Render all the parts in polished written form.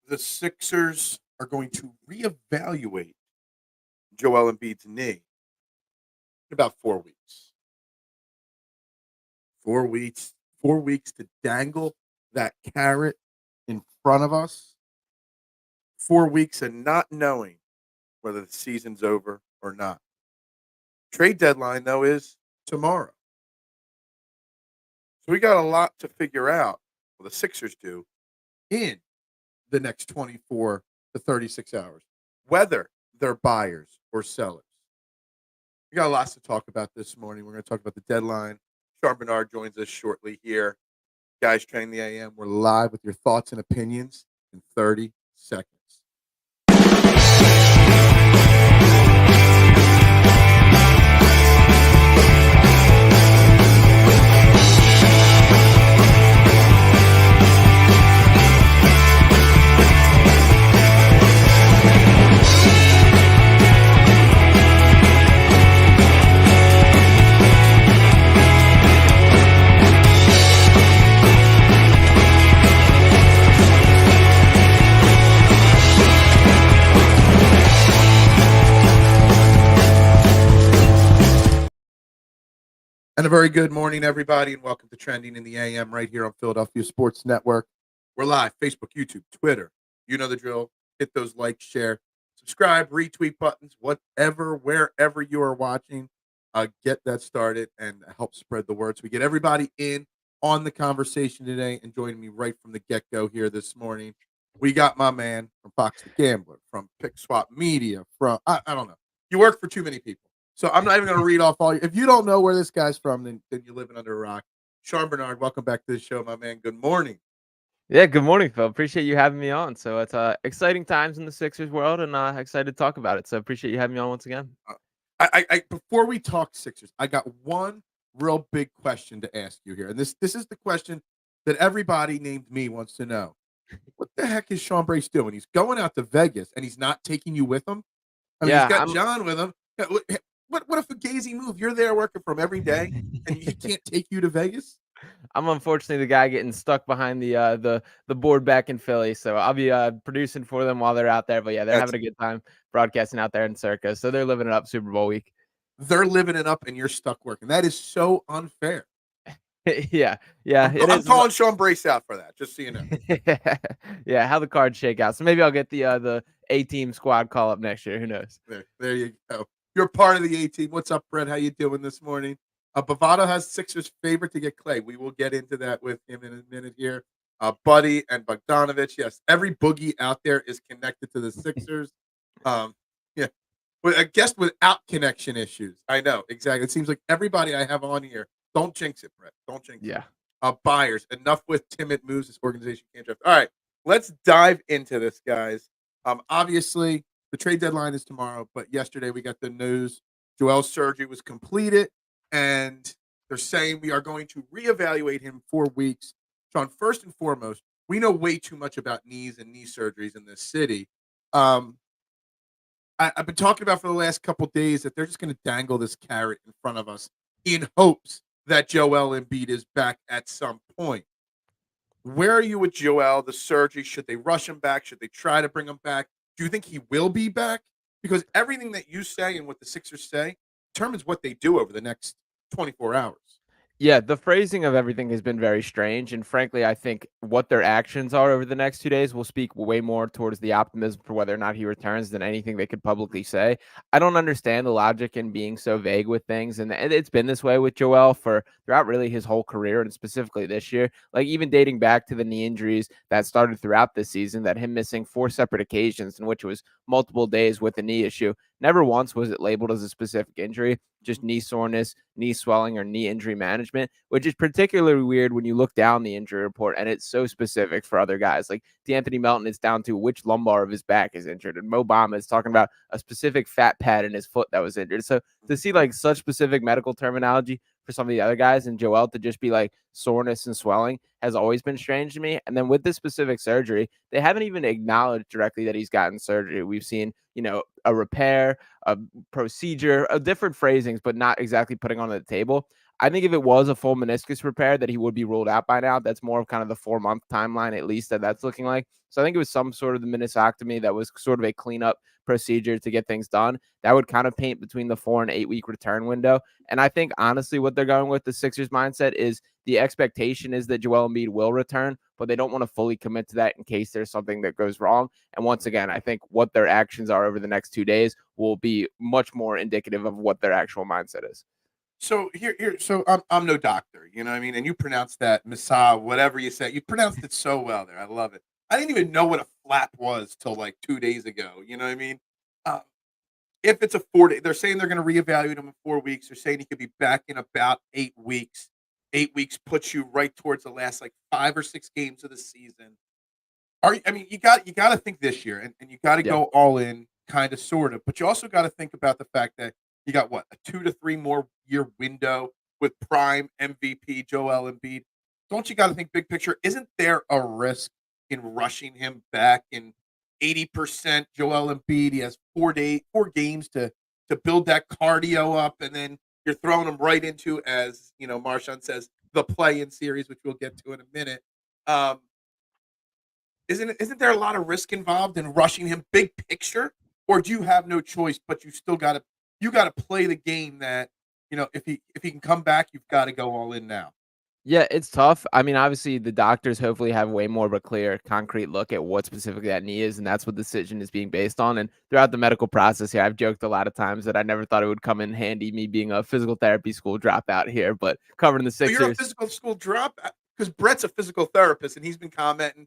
the Sixers are going to reevaluate Joel Embiid's knee in about 4 weeks. 4 weeks, 4 weeks to dangle that carrot in front of us. 4 weeks and not knowing whether the season's over or not. Trade deadline, though, is tomorrow. So we got a lot to figure out, well, the Sixers do, in the next 24 to 36 hours, whether they're buyers or sellers. We got lots to talk about this morning. We're going to talk about the deadline. Barnard joins us shortly here. Guys, Training the AM. We're live with your thoughts and opinions in 30 seconds. And a very good morning, everybody, and welcome to Trending in the AM right here on Philadelphia Sports Network. We're live, Facebook, YouTube, Twitter. You know the drill. Hit those like, share, subscribe, retweet buttons, whatever, wherever you are watching. Get that started and help spread the word. So we get everybody in on the conversation today, and joining me right from the get-go here this morning. We got my man from Fox the Gambler, from Pick Swap Media, from, I don't know. You work for too many people. So I'm not even going to read off all. If you don't know where this guy's from, then you're living under a rock. Barnard, welcome back to the show, my man. Good morning. Yeah, good morning, Phil. Appreciate you having me on. So it's exciting times in the Sixers world, and excited to talk about it. So appreciate you having me on once again. Before we talk Sixers, I got one real big question to ask you here, and this is the question that everybody named me wants to know. What the heck is Sean Brace doing? He's going out to Vegas, and he's not taking you with him. I mean, he's got John with him. What a fugazi move. You're there working from every day, and he can't take you to Vegas? I'm unfortunately the guy getting stuck behind the board back in Philly. So I'll be producing for them while they're out there. But yeah, they're having a good time broadcasting out there in Circa. So they're living it up Super Bowl week. They're living it up, and you're stuck working. That is so unfair. Yeah. I'm calling Sean Brace out for that, just so you know. Yeah, how the cards shake out. So maybe I'll get the A-team squad call up next year. Who knows? There you go. You're part of the A-team. What's up, Brett? How you doing this morning? Bovado has Sixers favorite to get Clay. We will get into that with him in a minute here. Buddy and Bogdanovich. Yes, every boogie out there is connected to the Sixers. Yeah, I guess without connection issues. I know, exactly. It seems like everybody I have on here. Don't jinx it, Brett. Don't jinx it. Buyers. Enough with timid moves. This organization can't draft. All right, let's dive into this, guys. Obviously, the trade deadline is tomorrow, but yesterday we got the news Joel's surgery was completed, and they're saying we are going to reevaluate him 4 weeks. Sean, first and foremost, we know way too much about knees and knee surgeries in this city. I've been talking about for the last couple days that they're just going to dangle this carrot in front of us in hopes that Joel Embiid is back at some point. Where are you with Joel, the surgery? Should they rush him back? Should they try to bring him back? Do you think he will be back? Because everything that you say and what the Sixers say determines what they do over the next 24 hours. Yeah, the phrasing of everything has been very strange. And frankly, I think what their actions are over the next 2 days will speak way more towards the optimism for whether or not he returns than anything they could publicly say. I don't understand the logic in being so vague with things. And it's been this way with Joel for throughout really his whole career, and specifically this year. Like even dating back to the knee injuries that started throughout this season, that him missing 4 separate occasions in which it was multiple days with a knee issue. Never once was it labeled as a specific injury, just knee soreness, knee swelling, or knee injury management, which is particularly weird when you look down the injury report and it's so specific for other guys. Like D'Anthony Melton is down to which lumbar of his back is injured, and Mo Bamba is talking about a specific fat pad in his foot that was injured. So to see like such specific medical terminology for some of the other guys and Joel to just be like soreness and swelling has always been strange to me. And then with this specific surgery, they haven't even acknowledged directly that he's gotten surgery. We've seen, a repair, a procedure, different phrasings, but not exactly putting on the table. I think if it was a full meniscus repair, that he would be ruled out by now. That's more of kind of the 4-month timeline, at least, that's looking like. So I think it was some sort of the meniscectomy that was sort of a cleanup procedure to get things done. That would kind of paint between the 4 and 8 week return window. And I think honestly, what they're going with the Sixers mindset is the expectation is that Joel Embiid will return, but they don't want to fully commit to that in case there's something that goes wrong. And once again, I think what their actions are over the next 2 days will be much more indicative of what their actual mindset is. So so I'm no doctor, you know what I mean? And you pronounced that Masa, whatever you said, you pronounced it so well there. I love it. I didn't even know what a flap was till like 2 days ago. You know what I mean? Uh, if it's a 4 day, they're saying they're going to reevaluate him in 4 weeks. They're saying he could be back in about 8 weeks. 8 weeks puts you right towards the last like 5 or 6 games of the season. I mean, you got to think this year, and you got to Yeah. go all in, kind of, sort of. But you also got to think about the fact that you got what, a 2 to 3 more year window with prime MVP Joel Embiid. Don't you got to think big picture? Isn't there a risk in rushing him back in 80% Joel Embiid? He has 4 games to build that cardio up, and then you're throwing him right into, as you know, Marshawn says, the play-in series, which we'll get to in a minute. Um, isn't there a lot of risk involved in rushing him big picture, or do you have no choice, but you gotta play the game that, if he can come back, you've got to go all in now. Yeah, it's tough. I mean, obviously, the doctors hopefully have way more of a clear, concrete look at what specifically that knee is, and that's what the decision is being based on. And throughout the medical process here, I've joked a lot of times that I never thought it would come in handy, me being a physical therapy school dropout here, but covering the So you're a Sixers. physical school drop, because Brett's a physical therapist and he's been commenting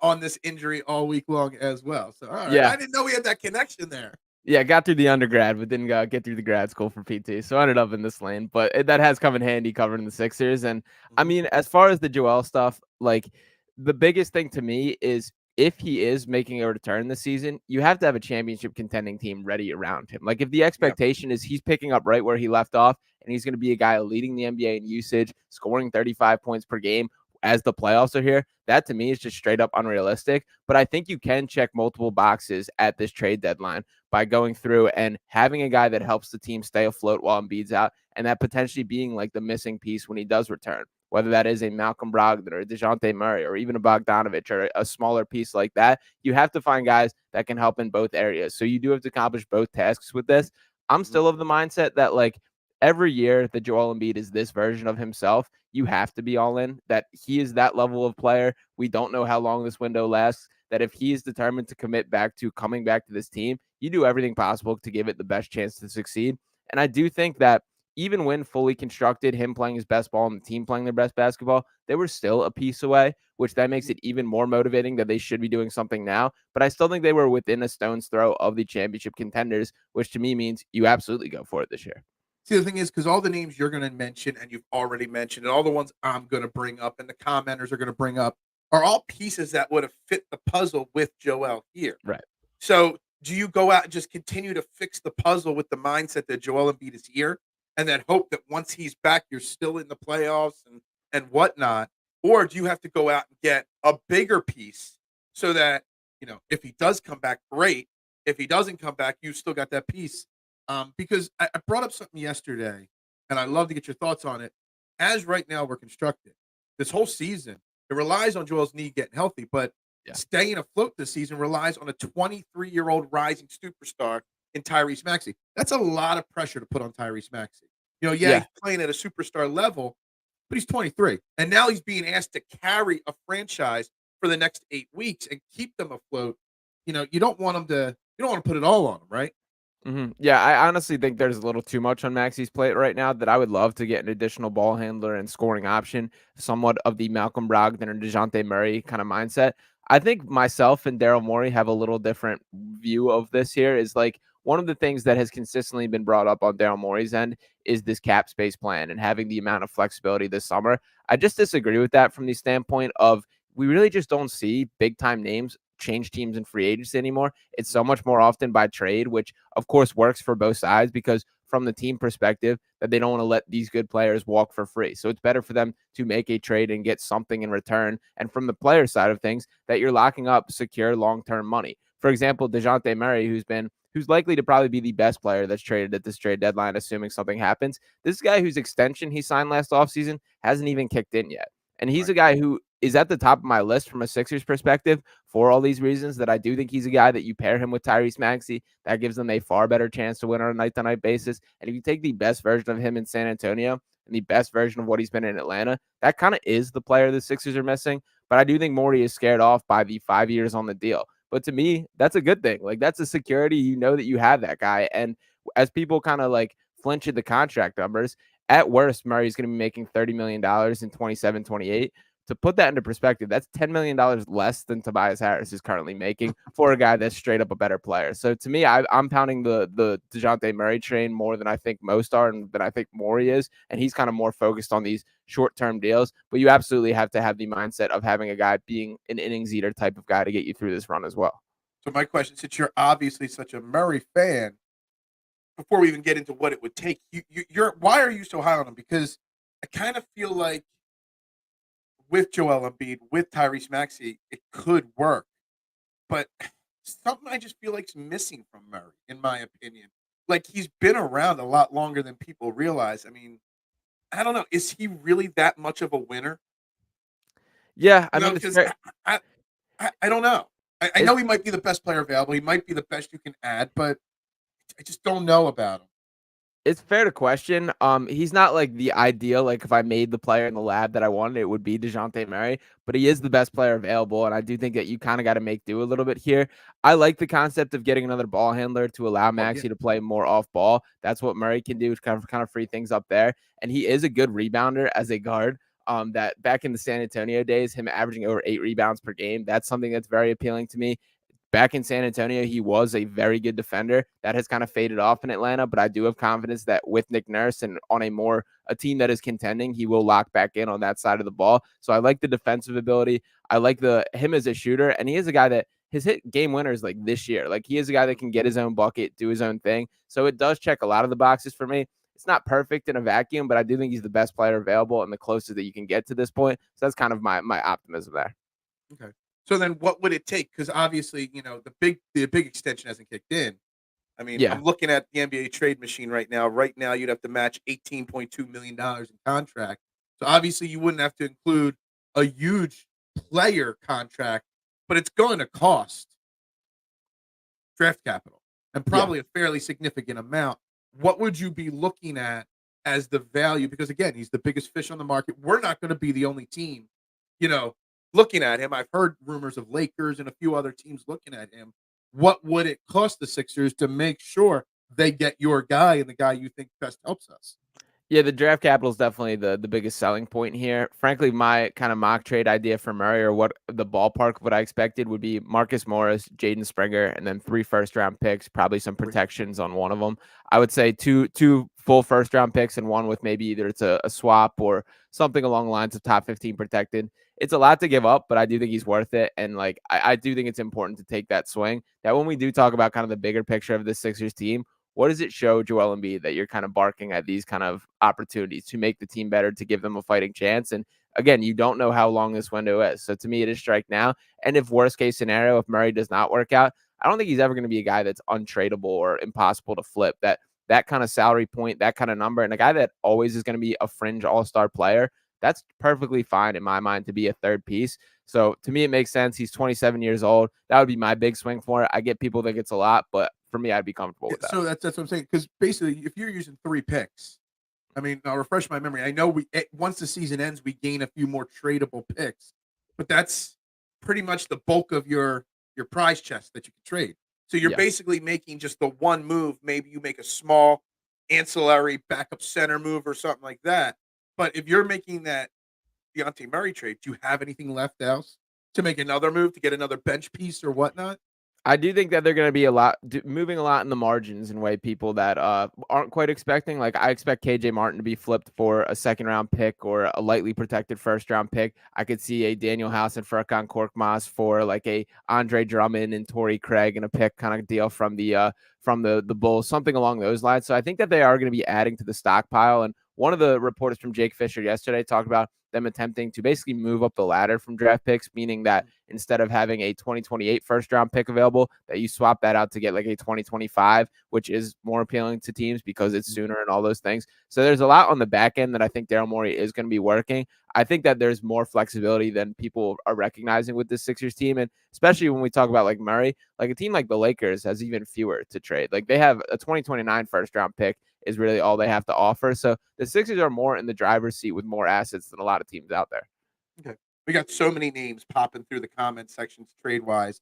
on this injury all week long as well. So all right, Yeah. I didn't know we had that connection there. Yeah, got through the undergrad, but didn't get through the grad school for PT. So I ended up in this lane, but that has come in handy covering the Sixers. And I Mhm. mean, as far as the Joel stuff, like the biggest thing to me is if he is making a return this season, you have to have a championship contending team ready around him. Like if the Yep. expectation is he's picking up right where he left off and he's going to be a guy leading the NBA in usage, scoring 35 points per game as the playoffs are here, that to me is just straight up unrealistic. But I think you can check multiple boxes at this trade deadline by going through and having a guy that helps the team stay afloat while Embiid's out, and that potentially being like the missing piece when he does return, whether that is a Malcolm Brogdon or a DeJounte Murray or even a Bogdanovich or a smaller piece like that. You have to find guys that can help in both areas. So you do have to accomplish both tasks with this. I'm Mhm. still of the mindset that like every year that Joel Embiid is this version of himself, you have to be all in, that he is that level of player. We don't know how long this window lasts, that if he is determined to commit back to coming back to this team, you do everything possible to give it the best chance to succeed. And I do think that even when fully constructed, him playing his best ball and the team playing their best basketball, they were still a piece away, which that makes it even more motivating that they should be doing something now. But I still think they were within a stone's throw of the championship contenders, which to me means you absolutely go for it this year. See, the thing is, because all the names you're going to mention and you've already mentioned, and all the ones I'm going to bring up and the commenters are going to bring up, are all pieces that would have fit the puzzle with Joel here. Right. So, do you go out and just continue to fix the puzzle with the mindset that Joel Embiid is here, and then hope that once he's back, you're still in the playoffs and whatnot, or do you have to go out and get a bigger piece so that if he does come back, great. If he doesn't come back, you still got that piece. Because I brought up something yesterday, and I'd love to get your thoughts on it. As right now we're constructed, this whole season it relies on Joel's knee getting healthy, but Yeah. staying afloat this season relies on a 23-year-old rising superstar in Tyrese Maxey. That's a lot of pressure to put on Tyrese Maxey. Yeah. He's playing at a superstar level, but he's 23. And now he's being asked to carry a franchise for the next 8 weeks and keep them afloat. You don't want to put it all on him, right? Yeah, I honestly think there's a little too much on Maxey's plate right now that I would love to get an additional ball handler and scoring option, somewhat of the Malcolm Brogdon or DeJounte Murray kind of mindset. I think myself and Daryl Morey have a little different view of this here is like one of the things that has consistently been brought up on Daryl Morey's end is this cap space plan and having the amount of flexibility this summer. I just disagree with that from the standpoint of we really just don't see big time names change teams in free agency anymore. It's so much more often by trade, which of course works for both sides because from the team perspective that they don't want to let these good players walk for free. So it's better for them to make a trade and get something in return. And from the player side of things that you're locking up secure long-term money. For example, DeJounte Murray, who's likely to probably be the best player that's traded at this trade deadline, assuming something happens. This guy whose extension he signed last offseason hasn't even kicked in yet. And he's Right. a guy who is at the top of my list from a Sixers perspective for all these reasons, that I do think he's a guy that you pair him with Tyrese Maxey, that gives them a far better chance to win on a night-to-night basis. And if you take the best version of him in San Antonio and the best version of what he's been in Atlanta, that kind of is the player the Sixers are missing. But I do think Morey is scared off by the 5 years on the deal. But to me, that's a good thing. Like, that's a security. You know that you have that guy. And as people kind of like flinch at the contract numbers, at worst, Murray's going to be making $30 million in 27, 28. To put that into perspective, that's $10 million less than Tobias Harris is currently making for a guy that's straight up a better player. So to me, I'm pounding the DeJounte Murray train more than I think most are and than I think Morey is. And he's kind of more focused on these short-term deals. But you absolutely have to have the mindset of having a guy being an innings eater type of guy to get you through this run as well. So my question, since you're obviously such a Murray fan, before we even get into what it would take, you're why are you so high on him? Because I kind of feel like with Joel Embiid, with Tyrese Maxey, it could work. But something I just feel like's missing from Murray, in my opinion. Like, he's been around a lot longer than people realize. I mean, I don't know. Is he really that much of a winner? Yeah, I You know, mean, it's because fair. I don't know. I know he might be the best player available. He might be the best you can add, but I just don't know about him. It's fair to question. He's not like the ideal. Like, if I made the player in the lab that I wanted, it would be DeJounte Murray, but he is the best player available. And I do think that you kind of got to make do a little bit here. I like the concept of getting another ball handler to allow Oh, yeah. Maxey to play more off ball. That's what Murray can do to kind of free things up there. And he is a good rebounder as a guard. That back in the San Antonio days, him averaging over 8 rebounds per game, that's something that's very appealing to me. Back in San Antonio, he was a very good defender. That has kind of faded off in Atlanta, but I do have confidence that with Nick Nurse and on a team that is contending, he will lock back in on that side of the ball. So I like the defensive ability. I like him as a shooter, and he is a guy that has hit game winners like this year. Like, he is a guy that can get his own bucket, do his own thing. So it does check a lot of the boxes for me. It's not perfect in a vacuum, but I do think he's the best player available and the closest that you can get to this point. So that's kind of my optimism there. Okay. So then what would it take? Because obviously, the big extension hasn't kicked in. I mean, Yeah. I'm looking at the NBA trade machine right now. Right now, you'd have to match $18.2 million in contract. So obviously, you wouldn't have to include a huge player contract, but it's going to cost draft capital and Yeah. probably a fairly significant amount. What would you be looking at as the value? Because again, he's the biggest fish on the market. We're not going to be the only team, looking at him. I've heard rumors of Lakers and a few other teams looking at him. What would it cost the Sixers to make sure they get your guy and the guy you think best helps us? Yeah, the draft capital is definitely the biggest selling point here. Frankly, my kind of mock trade idea for Murray, or what the ballpark, what I expected would be Marcus Morris, Jaden Springer, and then 3 first-round picks, probably some protections on one of them. I would say two full first-round picks and one with maybe either it's a swap or something along the lines of top 15 protected. It's a lot to give up, but I do think he's worth it. And like, I do think it's important to take that swing. That when we do talk about kind of the bigger picture of the Sixers team, what does it show Joel Embiid that you're kind of barking at these kind of opportunities to make the team better, to give them a fighting chance? And again, you don't know how long this window is. So to me, it is strike now. And if worst case scenario, if Murray does not work out, I don't think he's ever going to be a guy that's untradeable or impossible to flip. That kind of salary point, that kind of number, and a guy that always is going to be a fringe all-star player, that's perfectly fine in my mind to be a third piece. So to me, it makes sense. He's 27 years old. That would be my big swing for it. I get people think it's a lot, but for me, I'd be comfortable with that. So that's what I'm saying. Because basically, if you're using 3 picks, I mean, I'll refresh my memory. I know once the season ends, we gain a few more tradable picks, but that's pretty much the bulk of your prize chest that you can trade. So you're basically making just the one move. Maybe you make a small ancillary backup center move or something like that. But if you're making that Deontay Murray trade, do you have anything left else to make another move to get another bench piece or whatnot? I do think that they're going to be moving a lot in the margins in way people that aren't quite expecting. Like, I expect KJ Martin to be flipped for a 2nd-round pick or a lightly protected 1st-round pick. I could see a Daniel House and Furkan Korkmaz for like a Andre Drummond and Torrey Craig and a pick kind of deal from the Bulls, something along those lines. So I think that they are going to be adding to the stockpile. And one of the reporters from Jake Fisher yesterday talked about them attempting to basically move up the ladder from draft picks, meaning that instead of having a 2028 first round pick available, that you swap that out to get like a 2025, which is more appealing to teams because it's sooner and all those things. So there's a lot on the back end that I think Daryl Morey is going to be working. I think that there's more flexibility than people are recognizing with this Sixers team. And especially when we talk about like Murray, like a team like the Lakers has even fewer to trade. Like they have a 2029 first round pick is really all they have to offer. So the Sixers are more in the driver's seat with more assets than a lot of teams out there. Okay. We got so many names popping through the comment sections trade wise.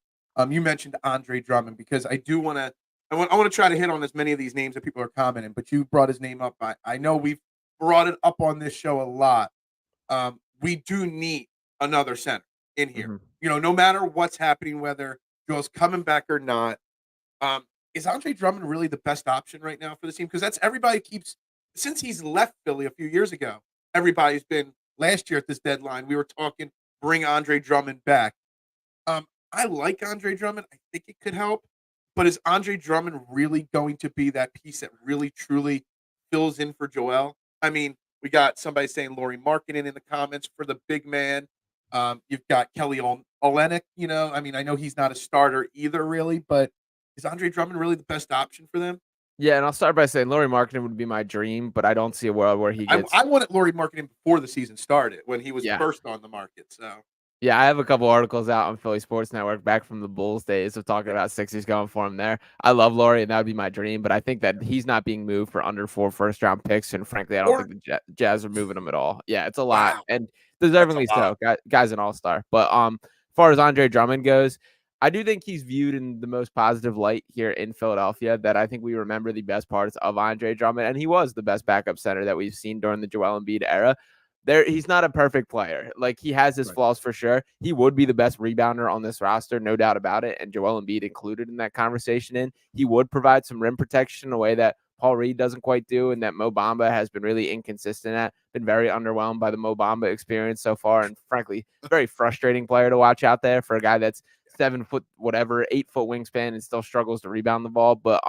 You mentioned Andre Drummond because I do want to. I want to try to hit on as many of these names that people are commenting, but you brought his name up. I know we've brought it up on this show a lot. We do need another center in here. Mm-hmm. You know, no matter what's happening, whether Joel's coming back or not. Is Andre Drummond really the best option right now for the team? Because that's everybody keeps since he's left Philly a few years ago. Everybody's been last year at this deadline. We were talking bring Andre Drummond back. I like Andre Drummond. I think it could help, but is Andre Drummond really going to be that piece that really truly fills in for Joel? I mean, we got somebody saying Laurie Markkinen in the comments for the big man. You've got Kelly Olynyk. You know, I mean, I know he's not a starter either, really, but is Andre Drummond really the best option for them? Yeah, and I'll start by saying Laurie Markkinen would be my dream, but I don't see a world where he gets. I wanted Laurie Markkinen before the season started when he was Yeah. first on the market. So Yeah, I have a couple articles out on Philly Sports Network back from the Bulls days of talking about Sixers going for him there. I love Laurie, and that would be my dream, but I think that he's not being moved for under 4 first-round picks, and frankly, I don't think the Jazz are moving him at all. Yeah, it's a lot, and deservingly so. Guy's an all-star. But as far as Andre Drummond goes, I do think he's viewed in the most positive light here in Philadelphia, that I think we remember the best parts of Andre Drummond, and he was the best backup center that we've seen during the Joel Embiid era. He's not a perfect player. Like, he has his flaws for sure. He would be the best rebounder on this roster, no doubt about it. And Joel Embiid included in that conversation. He would provide some rim protection in a way that Paul Reed doesn't quite do, and that Mo Bamba has been really inconsistent at. Been very underwhelmed by the Mo Bamba experience so far, and frankly, very frustrating player to watch out there for a guy that's 7 foot whatever, 8 foot wingspan and still struggles to rebound the ball. But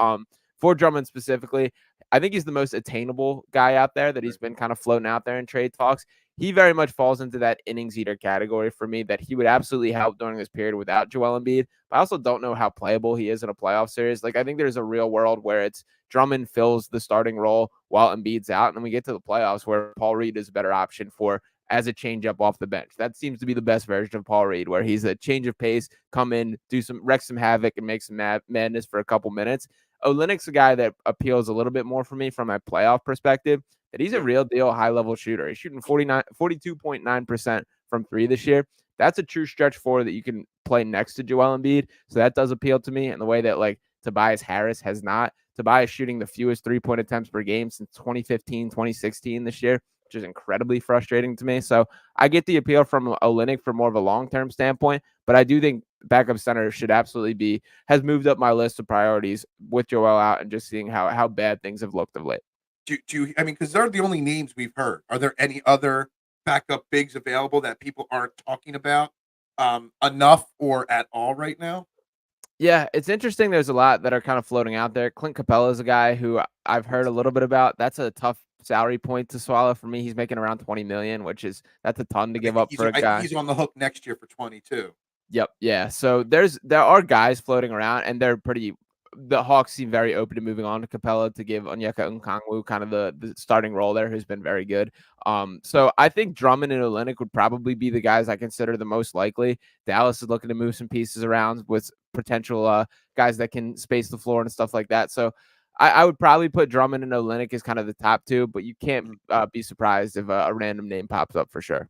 for Drummond specifically, I think he's the most attainable guy out there that he's been kind of floating out there in trade talks. He very much falls into that innings eater category for me, that he would absolutely help during this period without Joel Embiid. But I also don't know how playable he is in a playoff series. Like, I think there's a real world where it's Drummond fills the starting role while Embiid's out, and then we get to the playoffs where Paul Reed is a better option for as a changeup off the bench. That seems to be the best version of Paul Reed, where he's a change of pace, come in, wreck some havoc, and make some madness for a couple minutes. Olynyk's a guy that appeals a little bit more for me from a playoff perspective, that he's a real deal high-level shooter. He's shooting 42.9% from 3 this year. That's a true stretch 4 that you can play next to Joel Embiid. So that does appeal to me in the way that, like, Tobias Harris has not. Tobias shooting the fewest 3-point attempts per game since 2015, 2016 this year, which is incredibly frustrating to me. So I get the appeal from Olynyk for more of a long-term standpoint, but I do think backup center should absolutely has moved up my list of priorities with Joel out and just seeing how bad things have looked of late. Do you, I mean, because they're the only names we've heard. Are there any other backup bigs available that people aren't talking about enough or at all right now? Yeah, it's interesting. There's a lot that are kind of floating out there. Clint Capella is a guy who I've heard a little bit about. That's a tough salary point to swallow for me. He's making around 20 million, that's a ton to give up for a guy. He's on the hook next year for 22. Yep. Yeah. So there are guys floating around, and the Hawks seem very open to moving on to Capella to give Onyeka Okongwu kind of the starting role there, who's been very good. So I think Drummond and Olynyk would probably be the guys I consider the most likely. Dallas is looking to move some pieces around with potential guys that can space the floor and stuff like that. So I would probably put Drummond and Olynyk as kind of the top 2, but you can't be surprised if a random name pops up for sure.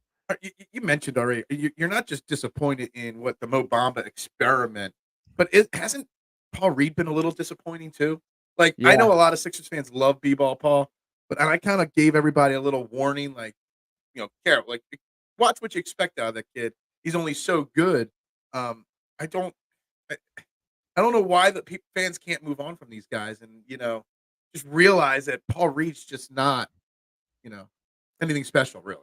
You mentioned already, you're not just disappointed in what the Mo Bamba experiment, but hasn't Paul Reed been a little disappointing too? Like, yeah. I know a lot of Sixers fans love B-ball Paul, but I kind of gave everybody a little warning, like, Carol, like, watch what you expect out of that kid. He's only so good. I don't know why the fans can't move on from these guys and, just realize that Paul Reed's just not, anything special, really.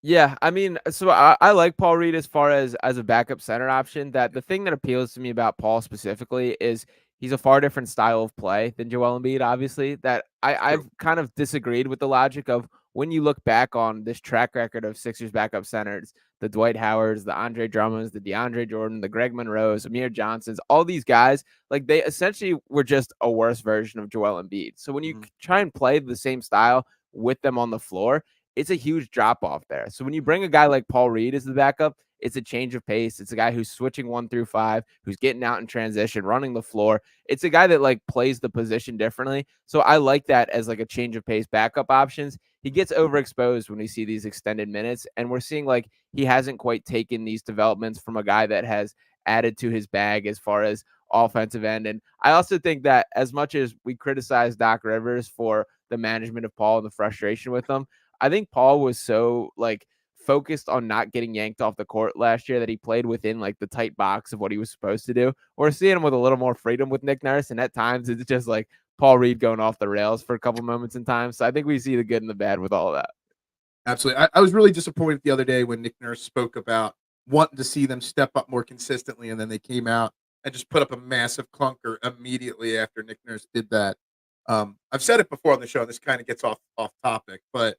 Yeah, I mean, so I like Paul Reed as far as a backup center option. That the thing that appeals to me about Paul specifically is he's a far different style of play than Joel Embiid, obviously. That I've kind of disagreed with the logic of when you look back on this track record of Sixers backup centers, the Dwight Howards, the Andre Drummonds, the DeAndre Jordan, the Greg Monroes, Amir Johnsons, all these guys, like they essentially were just a worse version of Joel Embiid. So when you try and play the same style with them on the floor, it's a huge drop off there. So when you bring a guy like Paul Reed as the backup, it's a change of pace. It's a guy who's switching 1 through 5, who's getting out in transition, running the floor. It's a guy that like plays the position differently. So I like that as like a change of pace backup options. He gets overexposed when we see these extended minutes, and we're seeing like he hasn't quite taken these developments from a guy that has added to his bag as far as offensive end. And I also think that as much as we criticize Doc Rivers for the management of Paul and the frustration with him, I think Paul was so like focused on not getting yanked off the court last year that he played within like the tight box of what he was supposed to do. We're seeing him with a little more freedom with Nick Nurse, and at times it's just like Paul Reed going off the rails for a couple moments in time. So I think we see the good and the bad with all of that. Absolutely. I was really disappointed the other day when Nick Nurse spoke about wanting to see them step up more consistently, and then they came out and just put up a massive clunker immediately after Nick Nurse did that. I've said it before on the show, and this kind of gets off topic, but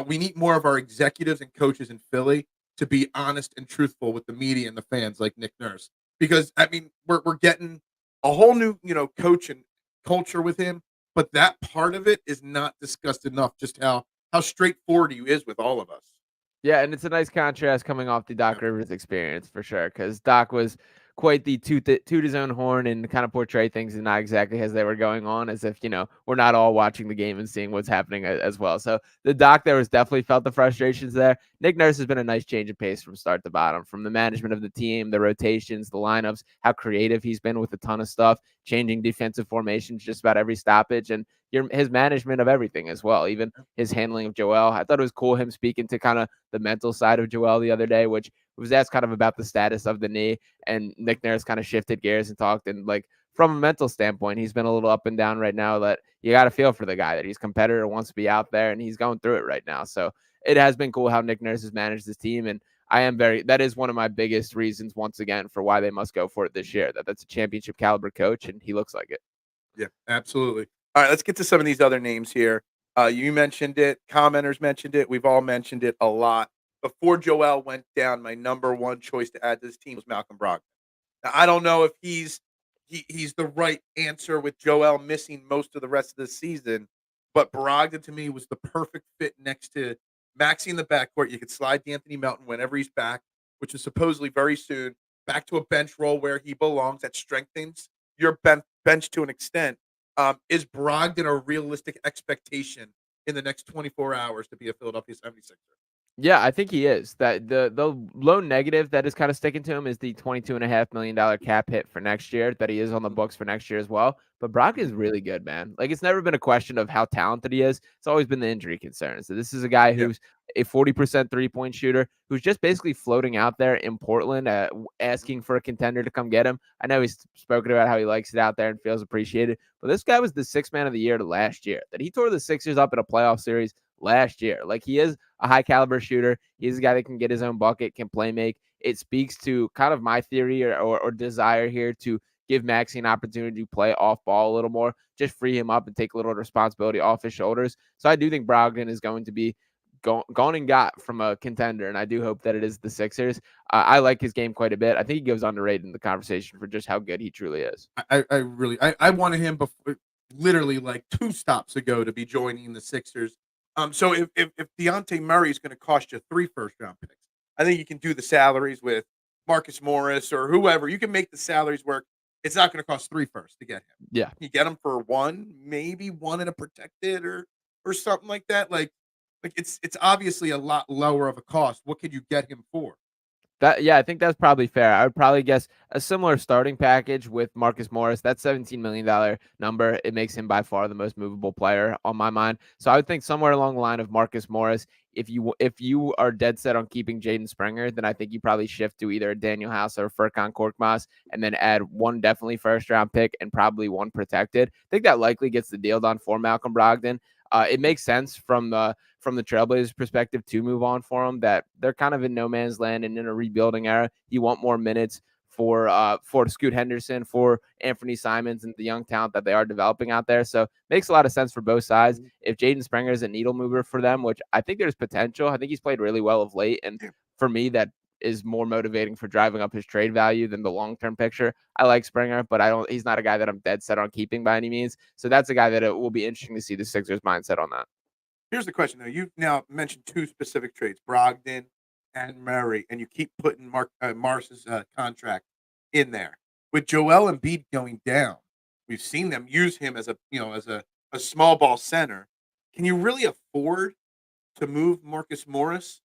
we need more of our executives and coaches in Philly to be honest and truthful with the media and the fans, like Nick Nurse, because I mean we're getting a whole new coach and culture with him, but that part of it is not discussed enough. Just how straightforward he is with all of us. Yeah, and it's a nice contrast coming off the Doc Rivers experience for sure, because Doc was quite the toot his own horn and kind of portray things and not exactly as they were going on, as if, we're not all watching the game and seeing what's happening as well. So the Doc there was definitely felt the frustrations there. Nick Nurse has been a nice change of pace from start to bottom, from the management of the team, the rotations, the lineups, how creative he's been with a ton of stuff, changing defensive formations just about every stoppage, and his management of everything as well, even his handling of Joel. I thought it was cool him speaking to kind of the mental side of Joel the other day, which was asked kind of about the status of the knee, and Nick Nurse kind of shifted gears and talked. And like from a mental standpoint, he's been a little up and down right now. That you got to feel for the guy, that he's a competitor, wants to be out there, and he's going through it right now. So it has been cool how Nick Nurse has managed this team, and that is one of my biggest reasons once again for why they must go for it this year. That's a championship caliber coach, and he looks like it. Yeah, absolutely. All right, let's get to some of these other names here. You mentioned it. Commenters mentioned it. We've all mentioned it a lot. Before Joel went down, my number one choice to add to this team was Malcolm Brogdon. Now, I don't know if he's the right answer with Joel missing most of the rest of the season, but Brogdon to me was the perfect fit next to Maxey in the backcourt. You could slide D'Anthony Melton whenever he's back, which is supposedly very soon, back to a bench role where he belongs. That strengthens your bench to an extent. Is Brogdon a realistic expectation in the next 24 hours to be a Philadelphia 76er? Yeah, I think he is. That the lone negative that is kind of sticking to him is the $22.5 million cap hit for next year that he is on the books for next year as well. But Brock is really good, man. Like, it's never been a question of how talented he is. It's always been the injury concern. So this is a guy who's a 40% three-point shooter who's just basically floating out there in Portland, asking for a contender to come get him. I know he's spoken about how he likes it out there and feels appreciated, but this guy was the sixth man of the year last year. That he tore the Sixers up in a playoff series last year. Like, he is a high caliber shooter. He's a guy that can get his own bucket, can play make. It speaks to kind of my theory or desire here to give Maxey an opportunity to play off ball a little more, just free him up and take a little responsibility off his shoulders. So I do think Brogdon is going to be gone and got from a contender, and I do hope that it is the Sixers. I like his game quite a bit. I think he goes underrated in the conversation for just how good he truly is. I wanted him before, literally like 2 stops ago, to be joining the Sixers. So if Dejounte Murray is going to cost you 3 first-round picks, I think you can do the salaries with Marcus Morris or whoever. You can make the salaries work. It's not going to cost 3 first to get him. Yeah, you get him for 1, maybe 1 in a protected or something like that. Like it's obviously a lot lower of a cost. What could you get him for? I think that's probably fair. I would probably guess a similar starting package with Marcus Morris. That $17 million number, it makes him by far the most movable player on my mind. So I would think somewhere along the line of Marcus Morris. If you are dead set on keeping Jaden Springer, then I think you probably shift to either Daniel House or Furkan Korkmaz, and then add 1 definitely first round pick and probably 1 protected. I think that likely gets the deal done for Malcolm Brogdon. It makes sense from the Trailblazers perspective to move on for them, that they're kind of in no man's land and in a rebuilding era. You want more minutes for Scoot Henderson, for Anthony Simons, and the young talent that they are developing out there. So makes a lot of sense for both sides. If Jaden Springer is a needle mover for them, which I think there's potential, I think he's played really well of late. And for me, that is more motivating for driving up his trade value than the long-term picture. I like Springer, but he's not a guy that I'm dead set on keeping by any means. So that's a guy that it will be interesting to see the Sixers mindset on that. Here's the question, though. You've now mentioned two specific trades, Brogdon and Murray, and you keep putting Morris's contract in there. With Joel Embiid going down, we've seen them use him as a small ball center. Can you really afford to move Marcus Morris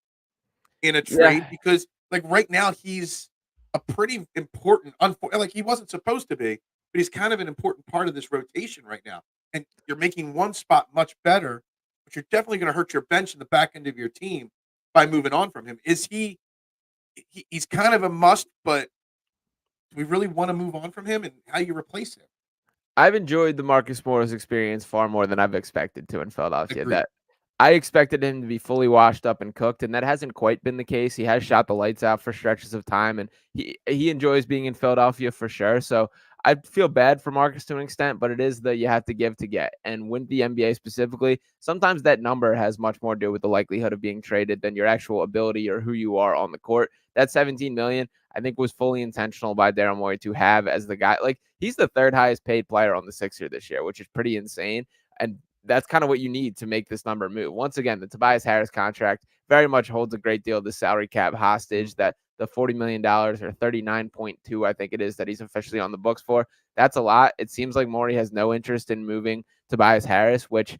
in a trade? Yeah. Because like right now he's a pretty important, like he wasn't supposed to be, but he's kind of an important part of this rotation right now. And you're making one spot much better, but you're definitely going to hurt your bench in the back end of your team by moving on from him. Is he's kind of a must, but do we really want to move on from him, and how you replace him? I've enjoyed the Marcus Morris experience far more than I've expected to in Philadelphia. Agreed. That I expected him to be fully washed up and cooked, and that hasn't quite been the case. He has shot the lights out for stretches of time, and he enjoys being in Philadelphia for sure. So I feel bad for Marcus to an extent, but it is that you have to give to get. And with the NBA specifically, sometimes that number has much more to do with the likelihood of being traded than your actual ability or who you are on the court. That 17 million, I think, was fully intentional by Daryl Morey to have as the guy. Like, he's the third highest paid player on the Sixers this year, which is pretty insane. And that's kind of what you need to make this number move. Once again, the Tobias Harris contract very much holds a great deal of the salary cap hostage. That the $40 million or 39.2, I think it is, that he's officially on the books for. That's a lot. It seems like Morey has no interest in moving Tobias Harris, which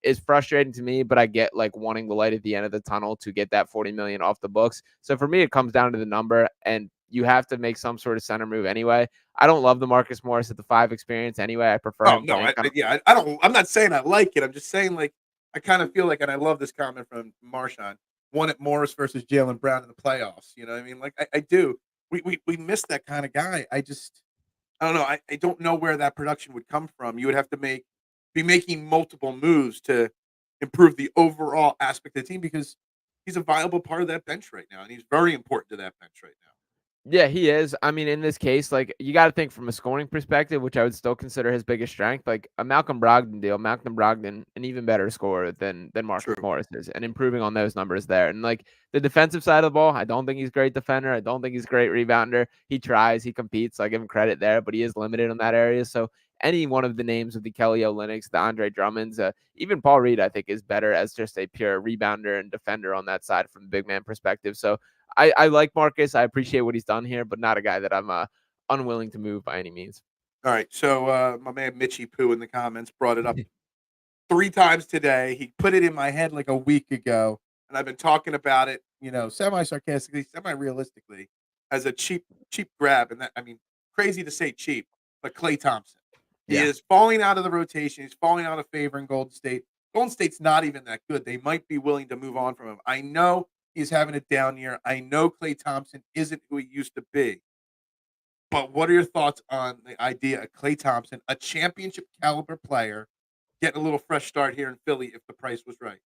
is frustrating to me, but I get like wanting the light at the end of the tunnel to get that 40 million off the books. So for me, it comes down to the number, and you have to make some sort of center move anyway. I don't love the Marcus Morris at the 5 experience anyway. I prefer him. No, I don't. I'm not saying I like it. I'm just saying, like, I kind of feel like, and I love this comment from Marshawn. One at Morris versus Jalen Brown in the playoffs. You know what I mean? Like, I do. We miss that kind of guy. I don't know. I don't know where that production would come from. You would have to be making multiple moves to improve the overall aspect of the team, because he's a viable part of that bench right now, and he's very important to that bench right now. Yeah, he is. I mean, in this case, like, you got to think from a scoring perspective, which I would still consider his biggest strength. Like a Malcolm Brogdon deal, Malcolm Brogdon, an even better scorer than Marcus Morris is, and improving on those numbers there. And like the defensive side of the ball, I don't think he's a great defender. I don't think he's a great rebounder. He tries, he competes. So I give him credit there, but he is limited in that area. So any one of the names of the Kelly Olynyk's, the Andre Drummonds, even Paul Reed, I think, is better as just a pure rebounder and defender on that side from the big man perspective. So I like Marcus. I appreciate what he's done here, but not a guy that I'm unwilling to move by any means. All right. So my man Mitchie Poo in the comments brought it up 3 times today. He put it in my head like a week ago, and I've been talking about it, semi-sarcastically, semi-realistically, as a cheap grab. And that, I mean, crazy to say cheap, but Klay Thompson. He is falling out of the rotation. He's falling out of favor in Golden State. Golden State's not even that good. They might be willing to move on from him. I know he's having a down year. I know Klay Thompson isn't who he used to be. But what are your thoughts on the idea of Klay Thompson, a championship caliber player, getting a little fresh start here in Philly if the price was right?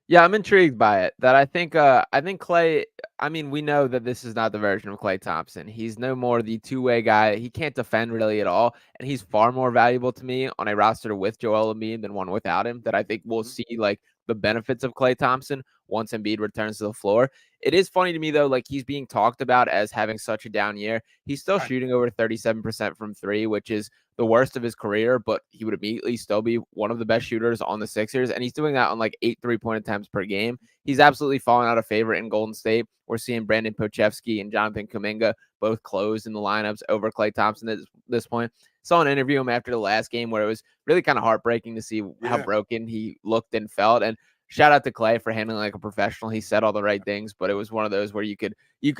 Yeah, I'm intrigued by it. That I think Klay, I mean, we know that this is not the version of Klay Thompson. He's no more the two-way guy. He can't defend really at all, and he's far more valuable to me on a roster with Joel Embiid than one without him. That I think we'll see like the benefits of Klay Thompson once Embiid returns to the floor. It is funny to me though, like he's being talked about as having such a down year. He's still shooting over 37% from 3, which is the worst of his career, but he would immediately still be one of the best shooters on the Sixers. And he's doing that on like 8 3-point attempts per game. He's absolutely fallen out of favor in Golden State. We're seeing Brandon Pochevsky and Jonathan Kuminga both closed in the lineups over Klay Thompson at this point. Saw an interview him after the last game where it was really kind of heartbreaking to see how broken he looked and felt. And shout out to Klay for handling like a professional. He said all the right things, but it was one of those where you could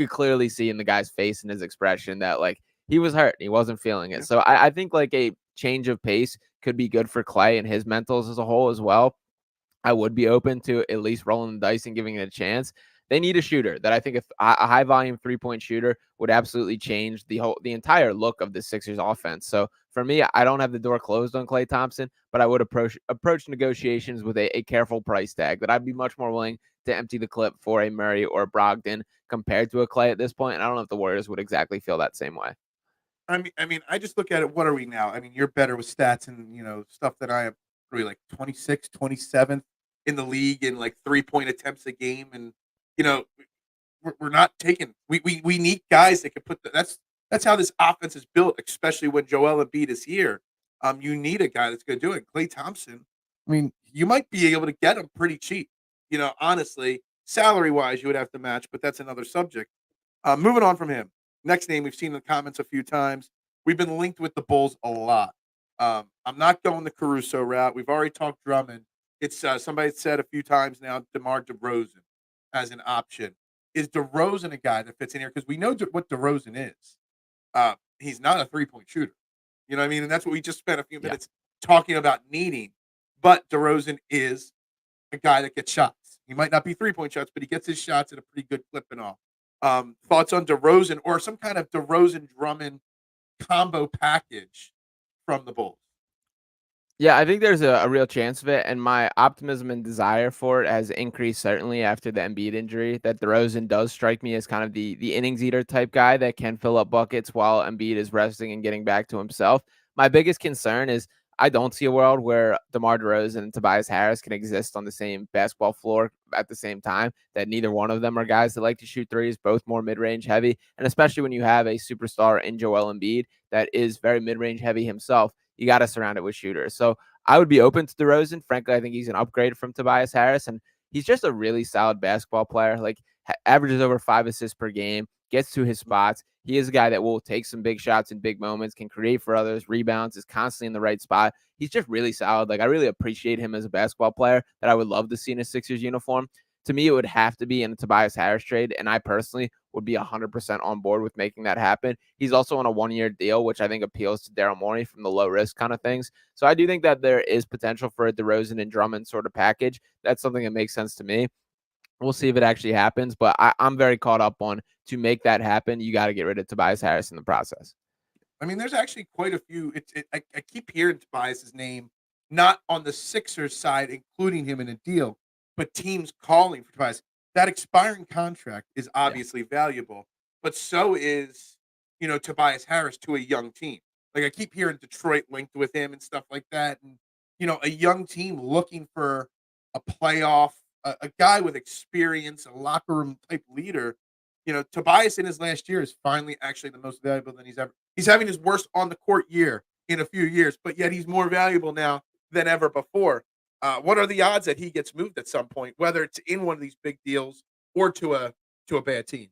clearly see in the guy's face and his expression that like he was hurt. He wasn't feeling it. So I think like a change of pace could be good for Klay and his mentals as a whole as well. I would be open to at least rolling the dice and giving it a chance. They need a shooter that I think a high volume 3-point shooter would absolutely change the entire look of the Sixers offense. So for me, I don't have the door closed on Klay Thompson, but I would approach negotiations with a careful price tag that I'd be much more willing to empty the clip for a Murray or a Brogdon compared to a Clay at this point. And I don't know if the Warriors would exactly feel that same way. I just look at it. What are we now? I mean, you're better with stats and stuff than I am. Really, like 26th, 27th in the league in like 3-point attempts a game, and you know we're not taking. We need guys that can put that's how this offense is built, especially when Joel Embiid is here. You need a guy that's going to do it. Klay Thompson. I mean, you might be able to get him pretty cheap. Honestly, salary wise, you would have to match, but that's another subject. Moving on from him. Next name we've seen in the comments a few times. We've been linked with the Bulls a lot. I'm not going the Caruso route. We've already talked Drummond. It's somebody said a few times now, DeMar DeRozan as an option. Is DeRozan a guy that fits in here? Because we know what DeRozan is. He's not a 3-point shooter. You know what I mean? And that's what we just spent a few minutes talking about needing. But DeRozan is a guy that gets shots. He might not be 3-point shots, but he gets his shots at a pretty good clip and all. Thoughts on DeRozan or some kind of DeRozan Drummond combo package from the Bulls? Yeah, I think there's a real chance of it, and my optimism and desire for it has increased certainly after the Embiid injury. That DeRozan does strike me as kind of the innings eater type guy that can fill up buckets while Embiid is resting and getting back to himself. My biggest concern is I don't see a world where DeMar DeRozan and Tobias Harris can exist on the same basketball floor at the same time, that neither one of them are guys that like to shoot threes, both more mid-range heavy, and especially when you have a superstar in Joel Embiid that is very mid-range heavy himself, you got to surround it with shooters. So I would be open to DeRozan. Frankly, I think he's an upgrade from Tobias Harris, and he's just a really solid basketball player. Like averages over 5 assists per game, gets to his spots. He is a guy that will take some big shots in big moments, can create for others, rebounds, is constantly in the right spot. He's just really solid. Like I really appreciate him as a basketball player that I would love to see in a Sixers uniform. To me, it would have to be in a Tobias Harris trade, and I personally would be 100% on board with making that happen. He's also on a 1-year deal, which I think appeals to Daryl Morey from the low risk kind of things. So I do think that there is potential for a DeRozan and Drummond sort of package. That's something that makes sense to me. We'll see if it actually happens, but I'm very caught up on to make that happen. You got to get rid of Tobias Harris in the process. I mean, there's actually quite a few. I keep hearing Tobias's name, not on the Sixers side, including him in a deal, but teams calling for Tobias. That expiring contract is obviously valuable, but so is Tobias Harris to a young team. Like I keep hearing Detroit linked with him and stuff like that, and a young team looking for a playoff, a guy with experience, a locker room type leader. Tobias in his last year is finally actually the most valuable than he's ever. He's having his worst on the court year in a few years, but yet he's more valuable now than ever before. What are the odds that he gets moved at some point, whether it's in one of these big deals or to a bad team?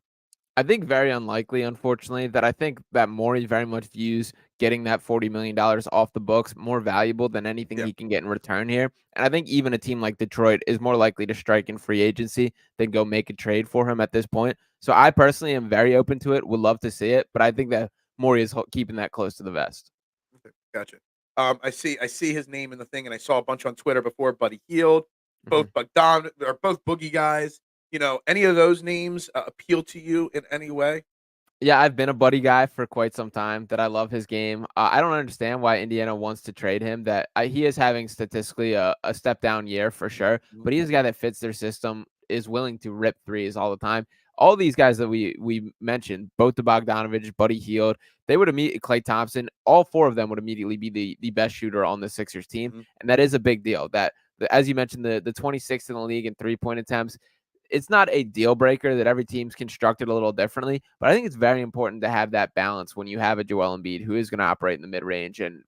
I think very unlikely, unfortunately, that I think that Morey very much views getting that $40 million off the books more valuable than anything he can get in return here. And I think even a team like Detroit is more likely to strike in free agency than go make a trade for him at this point. So I personally am very open to it, would love to see it, but I think that Morey is keeping that close to the vest. Okay, gotcha. I see his name in the thing, and I saw a bunch on Twitter before. Buddy Hield, both Bogdan are both Boogie guys. Any of those names appeal to you in any way? Yeah, I've been a Buddy guy for quite some time. That I love his game. I don't understand why Indiana wants to trade him. That he is having statistically a step down year for sure, but he's a guy that fits their system, is willing to rip threes all the time. All these guys that we mentioned, both the Bogdanovich, Buddy Hield, they would immediately, Klay Thompson, all 4 of them would immediately be the best shooter on the Sixers team, and that is a big deal. That as you mentioned, the 26th in the league in 3-point attempts. It's not a deal breaker that every team's constructed a little differently, but I think it's very important to have that balance when you have a Joel Embiid who is going to operate in the mid range and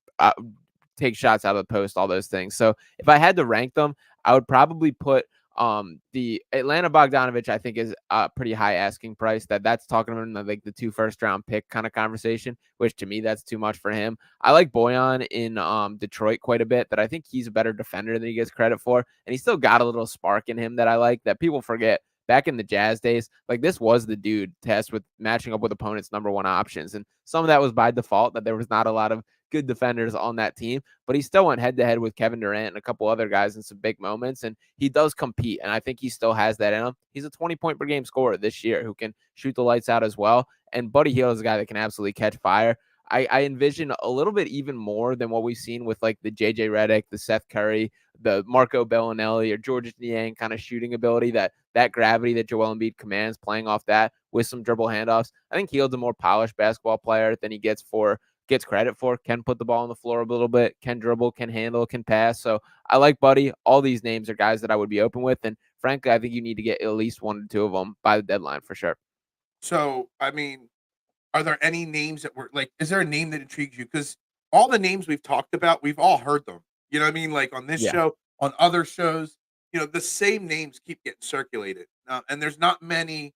take shots out of the post, all those things. So if I had to rank them, I would probably put the Atlanta Bogdanovich, I think, is a pretty high asking price. That's talking about like the 2 first-round pick kind of conversation, which to me that's too much for him. I like Bojan in Detroit quite a bit. That I think he's a better defender than he gets credit for, and he's still got a little spark in him that I like. That people forget. Back in the Jazz days, like this was the dude test with matching up with opponents' number 1 options, and some of that was by default that there was not a lot of good defenders on that team, but he still went head to head with Kevin Durant and a couple other guys in some big moments, and he does compete, and I think he still has that in him. He's a 20-point per game scorer this year who can shoot the lights out as well, and Buddy Hield is a guy that can absolutely catch fire. I envision a little bit even more than what we've seen with like the JJ Redick, the Seth Curry, the Marco Bellinelli or Georges Niang kind of shooting ability, that gravity that Joel Embiid commands, playing off that with some dribble handoffs. I think Hield's a more polished basketball player than he gets credit for. Can put the ball on the floor a little bit, can dribble, can handle, can pass. So I like Buddy. All these names are guys that I would be open with. And frankly, I think you need to get at least 1 or 2 of them by the deadline for sure. So, I mean, are there any names that were like, is there a name that intrigues you? Because all the names we've talked about, we've all heard them. You know what I mean? Like on this Yeah. show, on other shows, the same names keep getting circulated. And there's not many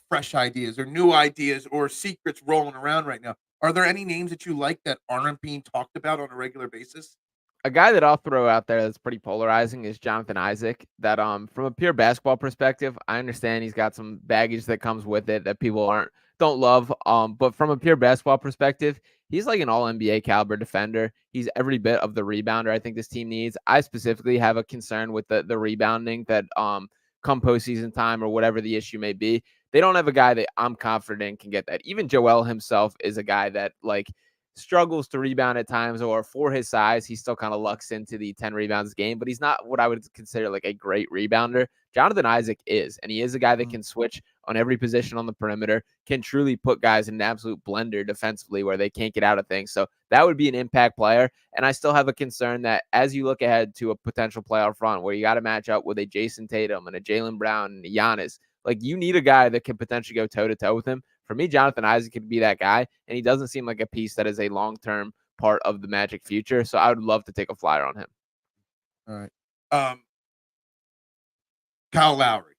fresh ideas or new ideas or secrets rolling around right now. Are there any names that you like that aren't being talked about on a regular basis? A guy that I'll throw out there that's pretty polarizing is Jonathan Isaac. That from a pure basketball perspective, I understand he's got some baggage that comes with it that people don't love. But from a pure basketball perspective, he's like an all NBA caliber defender. He's every bit of the rebounder I think this team needs. I specifically have a concern with the rebounding that come postseason time or whatever the issue may be. They don't have a guy that I'm confident can get that. Even Joel himself is a guy that like struggles to rebound at times, or for his size, he still kind of lucks into the 10 rebounds game, but he's not what I would consider like a great rebounder. Jonathan Isaac is, and he is a guy that can switch on every position on the perimeter, can truly put guys in an absolute blender defensively where they can't get out of things. So that would be an impact player. And I still have a concern that as you look ahead to a potential playoff run where you got to match up with a Jason Tatum and a Jalen Brown and a Giannis, like you need a guy that can potentially go toe to toe with him. For me, Jonathan Isaac could be that guy, and he doesn't seem like a piece that is a long-term part of the Magic future. So I would love to take a flyer on him. All right. Kyle Lowry.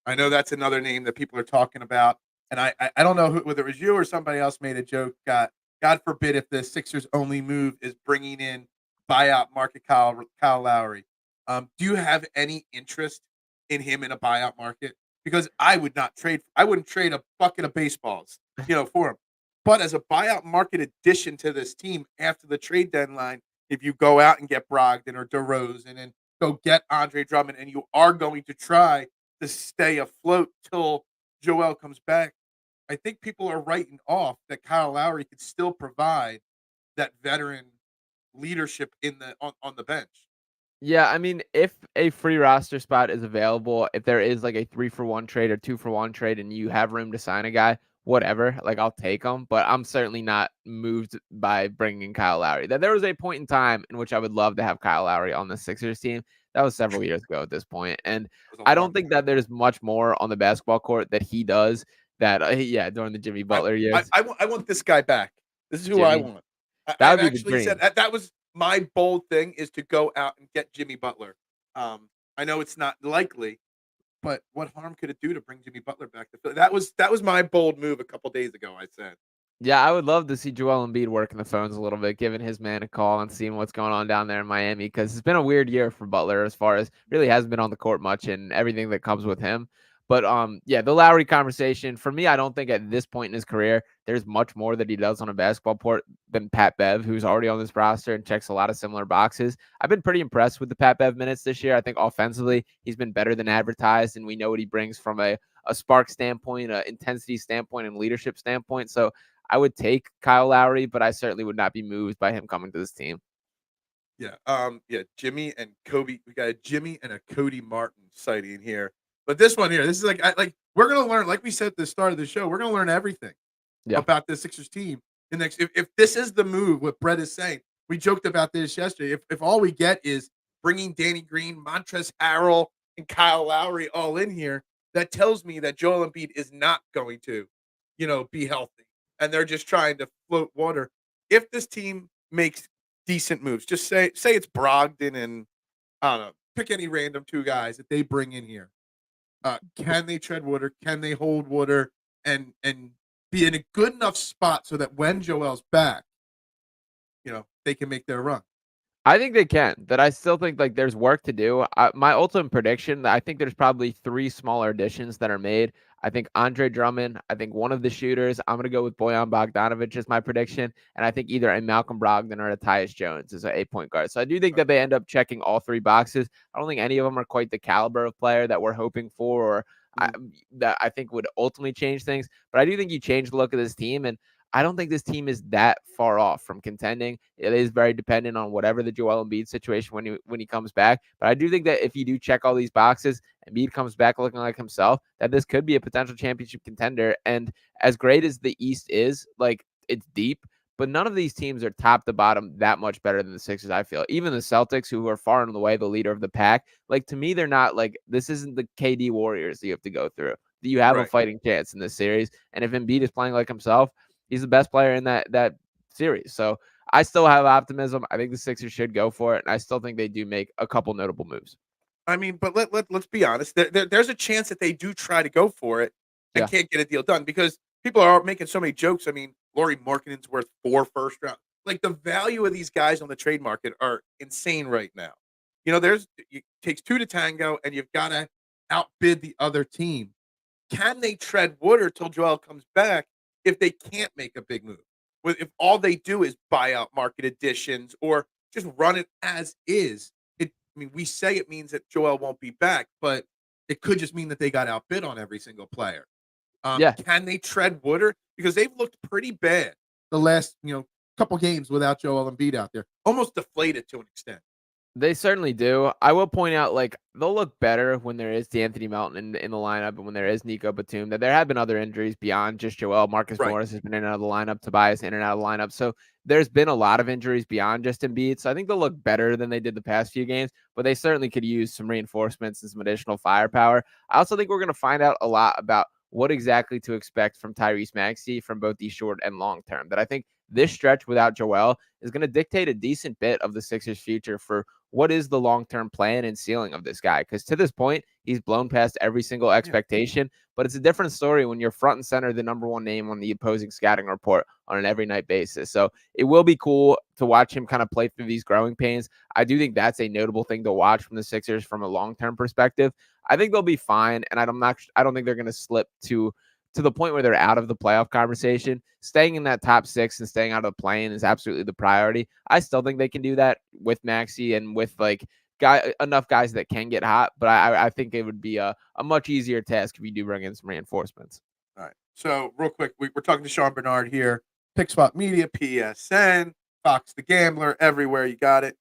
I know that's another name that people are talking about, and I don't know whether it was you or somebody else made a joke. God forbid if the Sixers' only move is bringing in buyout market Kyle Lowry. Do you have any interest in him in a buyout market? Because I wouldn't trade a bucket of baseballs, for him. But as a buyout market addition to this team after the trade deadline, if you go out and get Brogdon or DeRozan and go get Andre Drummond, and you are going to try to stay afloat till Joel comes back, I think people are writing off that Kyle Lowry could still provide that veteran leadership on the bench. Yeah, I mean, if a free roster spot is available, if there is like a 3-for-1 trade or 2-for-1 trade and you have room to sign a guy, whatever, like I'll take him. But I'm certainly not moved by bringing in Kyle Lowry. That there was a point in time in which I would love to have Kyle Lowry on the Sixers team. That was several years ago at this point. And I don't think that there's much more on the basketball court that he does that, during the Jimmy Butler years. I want this guy back. This is who I want. That I've would be the actually dream. said that was my bold thing, is to go out and get Jimmy Butler. I know it's not likely, but what harm could it do to bring Jimmy Butler back to Philly? That was my bold move a couple days ago, I said. Yeah, I would love to see Joel Embiid working the phones a little bit, giving his man a call and seeing what's going on down there in Miami, because it's been a weird year for Butler as far as really hasn't been on the court much and everything that comes with him. But the Lowry conversation for me, I don't think at this point in his career there's much more that he does on a basketball court than Pat Bev, who's already on this roster and checks a lot of similar boxes. I've been pretty impressed with the Pat Bev minutes this year. I think offensively he's been better than advertised, and we know what he brings from a spark standpoint, an intensity standpoint, and leadership standpoint. So I would take Kyle Lowry, but I certainly would not be moved by him coming to this team. Yeah. Jimmy and Kobe. We got a Jimmy and a Cody Martin sighting here. But this one here, this is like we're gonna learn, like we said at the start of the show, we're gonna learn everything about the Sixers team. The next, if this is the move, what Brett is saying, we joked about this yesterday. If all we get is bringing Danny Green, Montrezl Harrell, and Kyle Lowry all in here, that tells me that Joel Embiid is not going to, be healthy, and they're just trying to float water. If this team makes decent moves, just say it's Brogdon and I don't know, pick any random 2 guys that they bring in here. Can they tread water? Can they hold water and be in a good enough spot so that when Joel's back, they can make their run? I think they can. That I still think like there's work to do. My ultimate prediction, I think there's probably 3 smaller additions that are made. I think Andre Drummond, I think one of the shooters, I'm going to go with Bojan Bogdanovic as my prediction. And I think either a Malcolm Brogdon or a Tyus Jones is an 8-point guard. So I do think that they end up checking all 3 boxes. I don't think any of them are quite the caliber of player that we're hoping for, or that I think would ultimately change things. But I do think you change the look of this team. And I don't think this team is that far off from contending. It is very dependent on whatever the Joel Embiid situation when he comes back. But I do think that if you do check all these boxes, Embiid comes back looking like himself, that this could be a potential championship contender. And as great as the East is, like, it's deep, but none of these teams are top to bottom that much better than the Sixers, I feel. Even the Celtics, who are far and away the leader of the pack, like, to me, they're not like, this isn't the KD Warriors that you have to go through. You have a Right. fighting chance in this series. And if Embiid is playing like himself, he's the best player in that series. So I still have optimism. I think the Sixers should go for it. And I still think they do make a couple notable moves. I mean, but let's be honest. There's a chance that they do try to go for it and Yeah. can't get a deal done because people are making so many jokes. I mean, Lauri Markkanen's worth 4 first round. Like, the value of these guys on the trade market are insane right now. It takes 2 to tango, and you've got to outbid the other team. Can they tread water till Joel comes back if they can't make a big move? If all they do is buy out market additions or just run it as is, I mean, we say it means that Joel won't be back, but it could just mean that they got outbid on every single player. Yeah. Can they tread water? Because they've looked pretty bad the last, couple games without Joel Embiid out there. Almost deflated to an extent. They certainly do. I will point out, like, they'll look better when there is D'Anthony Melton in the lineup and when there is Nico Batum. That there have been other injuries beyond just Joel. Marcus Right. Morris has been in and out of the lineup. Tobias in and out of the lineup. So there's been a lot of injuries beyond just Embiid. So I think they'll look better than they did the past few games, but they certainly could use some reinforcements and some additional firepower. I also think we're going to find out a lot about what exactly to expect from Tyrese Maxey from both the short and long term. That I think this stretch without Joel is going to dictate a decent bit of the Sixers' future for what is the long-term plan and ceiling of this guy? Because to this point, he's blown past every single expectation, but it's a different story when you're front and center, the number one name on the opposing scouting report on an every night basis. So it will be cool to watch him kind of play through these growing pains. I do think that's a notable thing to watch from the Sixers from a long-term perspective. I think they'll be fine, and I don't think they're going to slip to the point where they're out of the playoff conversation. Staying in that top 6 and staying out of the play-in is absolutely the priority. I still think they can do that with Maxey and with enough guys that can get hot, but I think it would be a much easier task if you do bring in some reinforcements. All right. So real quick, we're talking to Sean Barnard here. Pickspot Media, PSN, Fox the Gambler, everywhere. You got it.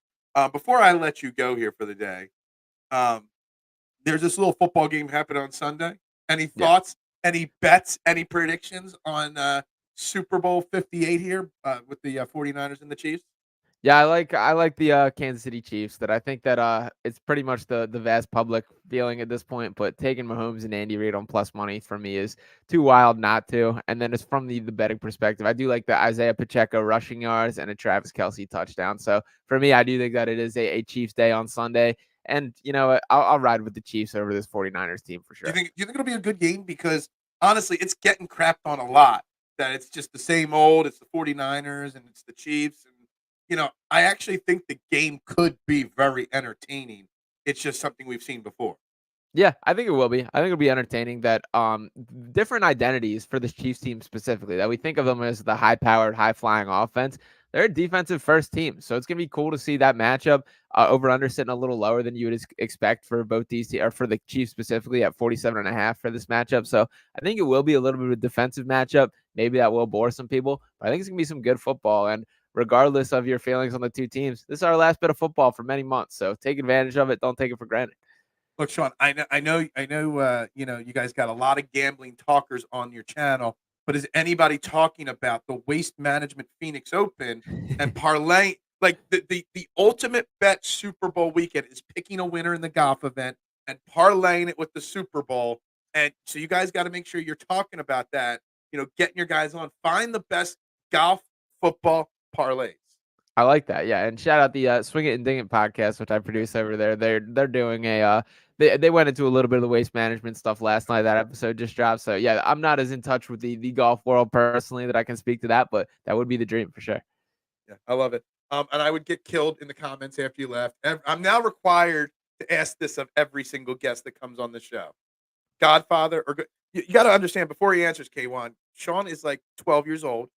Before I let you go here for the day, there's this little football game happening on Sunday. Any thoughts? Any bets? Any predictions on Super Bowl 58 here with the 49ers and the Chiefs? Yeah, I like the Kansas City Chiefs. That I think that it's pretty much the vast public feeling at this point. But taking Mahomes and Andy Reid on plus money for me is too wild not to. And then it's from the betting perspective. I do like the Isaiah Pacheco rushing yards and a Travis Kelce touchdown. So for me, I do think that it is a Chiefs day on Sunday. And you know what? I'll ride with the Chiefs over this 49ers team for sure. Do you think it'll be a good game? Because honestly, it's getting crapped on a lot. That it's just the same old. It's the 49ers and it's the Chiefs. And I actually think the game could be very entertaining. It's just something we've seen before. Yeah, I think it will be. I think it'll be entertaining that different identities for the Chiefs team specifically, that we think of them as the high-powered, high-flying offense. They're a defensive first team. So it's going to be cool to see that matchup over-under sitting a little lower than you would expect for both these or for the Chiefs specifically at 47.5 for this matchup. So I think it will be a little bit of a defensive matchup. Maybe that will bore some people, but I think it's going to be some good football. And regardless of your feelings on the two teams, this is our last bit of football for many months. So take advantage of it. Don't take it for granted. Look, Sean, I know, you guys got a lot of gambling talkers on your channel, but is anybody talking about the Waste Management Phoenix Open and parlay? Like the ultimate bet Super Bowl weekend is picking a winner in the golf event and parlaying it with the Super Bowl. And so you guys got to make sure you're talking about that, getting your guys on. Find the best golf football parlays. I like that. Yeah. And shout out the Swing It and Ding It podcast, which I produce over there. They're doing they went into a little bit of the waste management stuff last night. That episode just dropped. So yeah, I'm not as in touch with the golf world personally that I can speak to that, but that would be the dream for sure. Yeah, I love it. And I would get killed in the comments after you left. I'm now required to ask this of every single guest that comes on the show. Godfather or you got to understand before he answers K1, Sean is like 12 years old.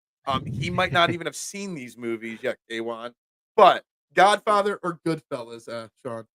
He might not even have seen these movies yet, K1. But Godfather or Goodfellas, Sean?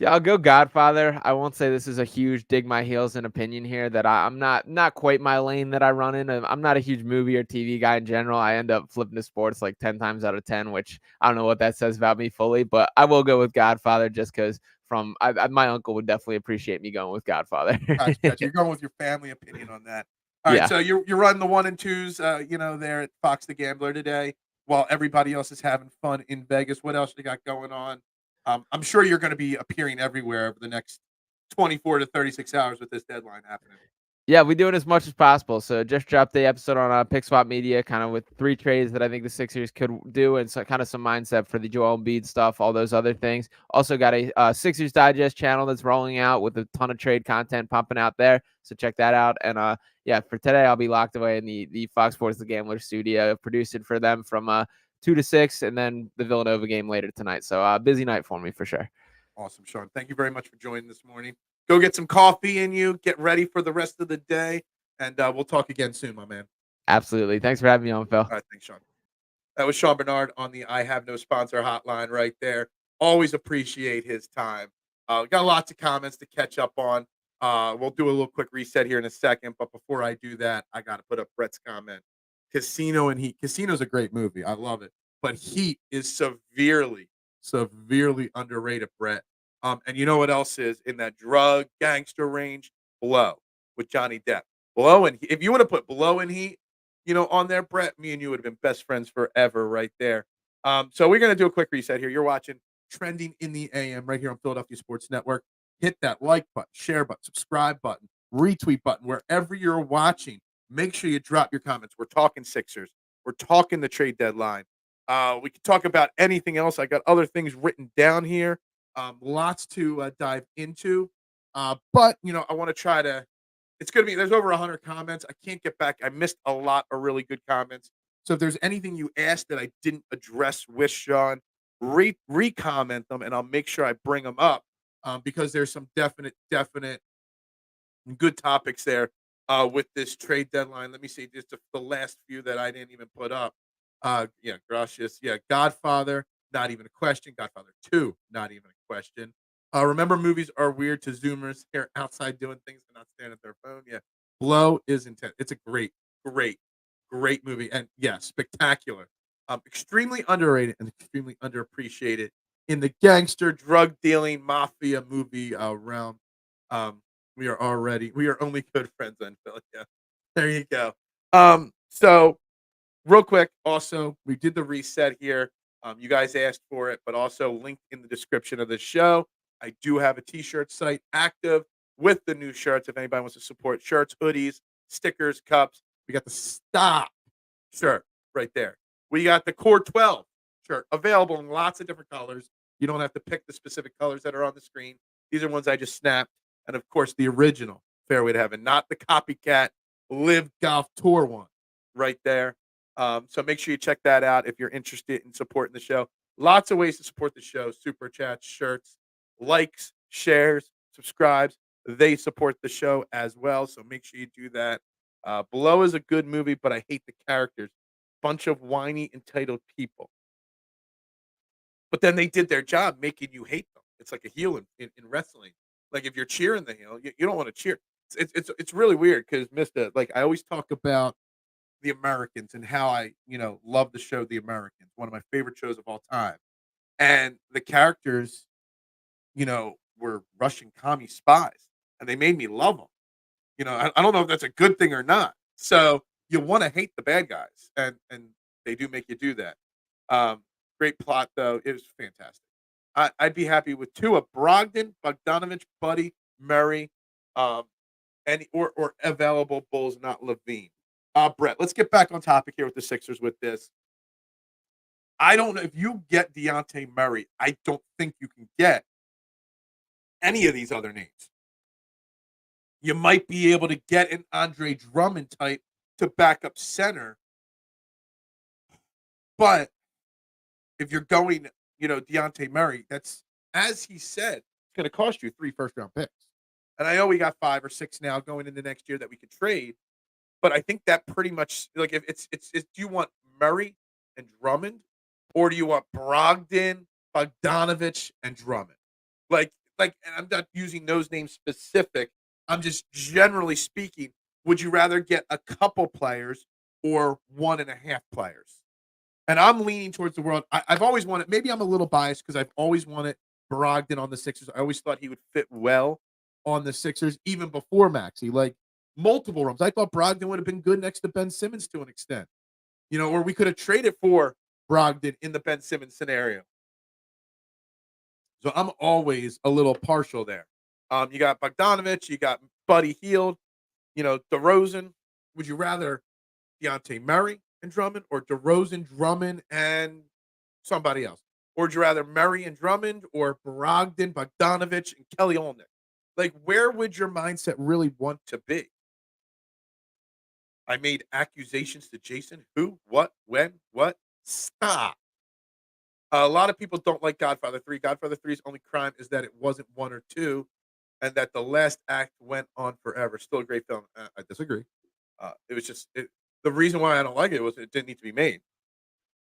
Yeah, I'll go Godfather. I won't say this is a huge dig my heels in opinion here that I'm not quite my lane that I run in. I'm not a huge movie or TV guy in general. I end up flipping to sports like 10 times out of 10, which I don't know what that says about me fully, but I will go with Godfather just because my uncle would definitely appreciate me going with Godfather. Gotcha. You're going with your family opinion on that. All right, Yeah. so you're running the 1 and 2s, there at Fox the Gambler today, while everybody else is having fun in Vegas. What else you got going on? I'm sure you're going to be appearing everywhere over the next 24 to 36 hours with this deadline happening. Yeah, we do it as much as possible. So just dropped the episode on Pick Swap Media, kind of with 3 trades that I think the Sixers could do, and so kind of some mindset for the Joel Embiid stuff, all those other things. Also got a Sixers Digest channel that's rolling out with a ton of trade content pumping out there. So check that out. And yeah, for today I'll be locked away in the Fox Sports The Gambler studio, producing for them from 2 to 6, and then the Villanova game later tonight. So busy night for me for sure. Awesome, Sean. Thank you very much for joining this morning. Go get some coffee in you. Get ready for the rest of the day, and we'll talk again soon, my man. Absolutely. Thanks for having me on, Phil. All right, thanks, Sean. That was Sean Barnard on the I Have No Sponsor hotline right there. Always appreciate his time. Got lots of comments to catch up on. We'll do a little quick reset here in a second, but before I do that, I got to put up Brett's comment. Casino and Heat. Casino's a great movie. I love it. But Heat is severely underrated, Brett. And you know what else is in that drug gangster range? Blow with Johnny Depp. Blow and if you want to put Blow and Heat, on there, Brett, me and you would have been best friends forever right there. So we're gonna do a quick reset here. You're watching Trending in the AM right here on Philadelphia Sports Network. Hit that like button, share button, subscribe button, retweet button, wherever you're watching. Make sure you drop your comments. We're talking Sixers. We're talking the trade deadline. We can talk about anything else. I got other things written down here. Lots to dive into. But I want to try to it's going to be there's over 100 comments. I can't get back. I missed a lot of really good comments. So if there's anything you asked that I didn't address with Sean, re-comment them, and I'll make sure I bring them up because there's some definite good topics there with this trade deadline. Let me see just the last few that I didn't even put up. Yeah, gracious. Yeah, Godfather, not even a question. Godfather 2, not even a question. Remember, movies are weird to Zoomers. They're outside doing things and not staring at their phone. Yeah, Blow is intense. It's a great movie, and yeah, spectacular. Extremely underrated and extremely underappreciated in the gangster drug dealing mafia movie realm. We are only good friends on Philly. Yeah, there you go. So real quick, also, we did the reset here. You guys asked for it, but also linked in the description of the show. I do have a t-shirt site active with the new shirts. If anybody wants to support shirts, hoodies, stickers, cups, we got the Stop shirt right there. We got the Core 12 shirt available in lots of different colors. You don't have to pick the specific colors that are on the screen. These are ones I just snapped. And of course, the original Fairway to Heaven, not the copycat Live Golf Tour one right there. So make sure you check that out if you're interested in supporting the show. Lots of ways to support the show: super chats, shirts, likes, shares, subscribes. They support the show as well. So make sure you do that. Below is a good movie, but I hate the characters. Bunch of whiny, entitled people. But then they did their job making you hate them. It's like a heel in wrestling. Like if you're cheering the heel, you don't want to cheer. It's really weird because Mister, like I always talk about the Americans and how I, love the show The Americans, one of my favorite shows of all time. And the characters, were Russian commie spies, and they made me love them. I don't know if that's a good thing or not. So you want to hate the bad guys, and they do make you do that. Great plot though; it was fantastic. I'd be happy with two of Brogdon, Bogdanovich, Buddy, Murray, or available Bulls, not Levine. Brett, let's get back on topic here with the Sixers with this. I don't know if you get Dejounte Murray. I don't think you can get any of these other names. You might be able to get an Andre Drummond type to back up center. But if you're going, Dejounte Murray, that's, as he said, it's going to cost you 3 first-round picks. And I know we got 5 or 6 now going into next year that we could trade. But I think that pretty much, like, if it's do you want Murray and Drummond, or do you want Brogdon, Bogdanovich, and Drummond? Like, like, and I'm not using those names specific. I'm just generally speaking. Would you rather get a couple players or 1.5 players? And I'm leaning towards the world. I've always wanted. Maybe I'm a little biased because I've always wanted Brogdon on the Sixers. I always thought he would fit well on the Sixers, even before Maxey. Like multiple rooms. I thought Brogdon would have been good next to Ben Simmons to an extent. Or we could have traded for Brogdon in the Ben Simmons scenario. So I'm always a little partial there. You got Bogdanovich, you got Buddy Hield, DeRozan. Would you rather Deontay Murray and Drummond or DeRozan, Drummond, and somebody else? Or would you rather Murray and Drummond or Brogdon, Bogdanovich, and Kelly Olynyk? Like, where would your mindset really want to be? I made accusations to Jason. Who? What? When? What? Stop. A lot of people don't like Godfather 3. Godfather 3's only crime is that it wasn't 1 or 2 and that the last act went on forever. Still a great film. I disagree. It was just the reason why I don't like it was it didn't need to be made.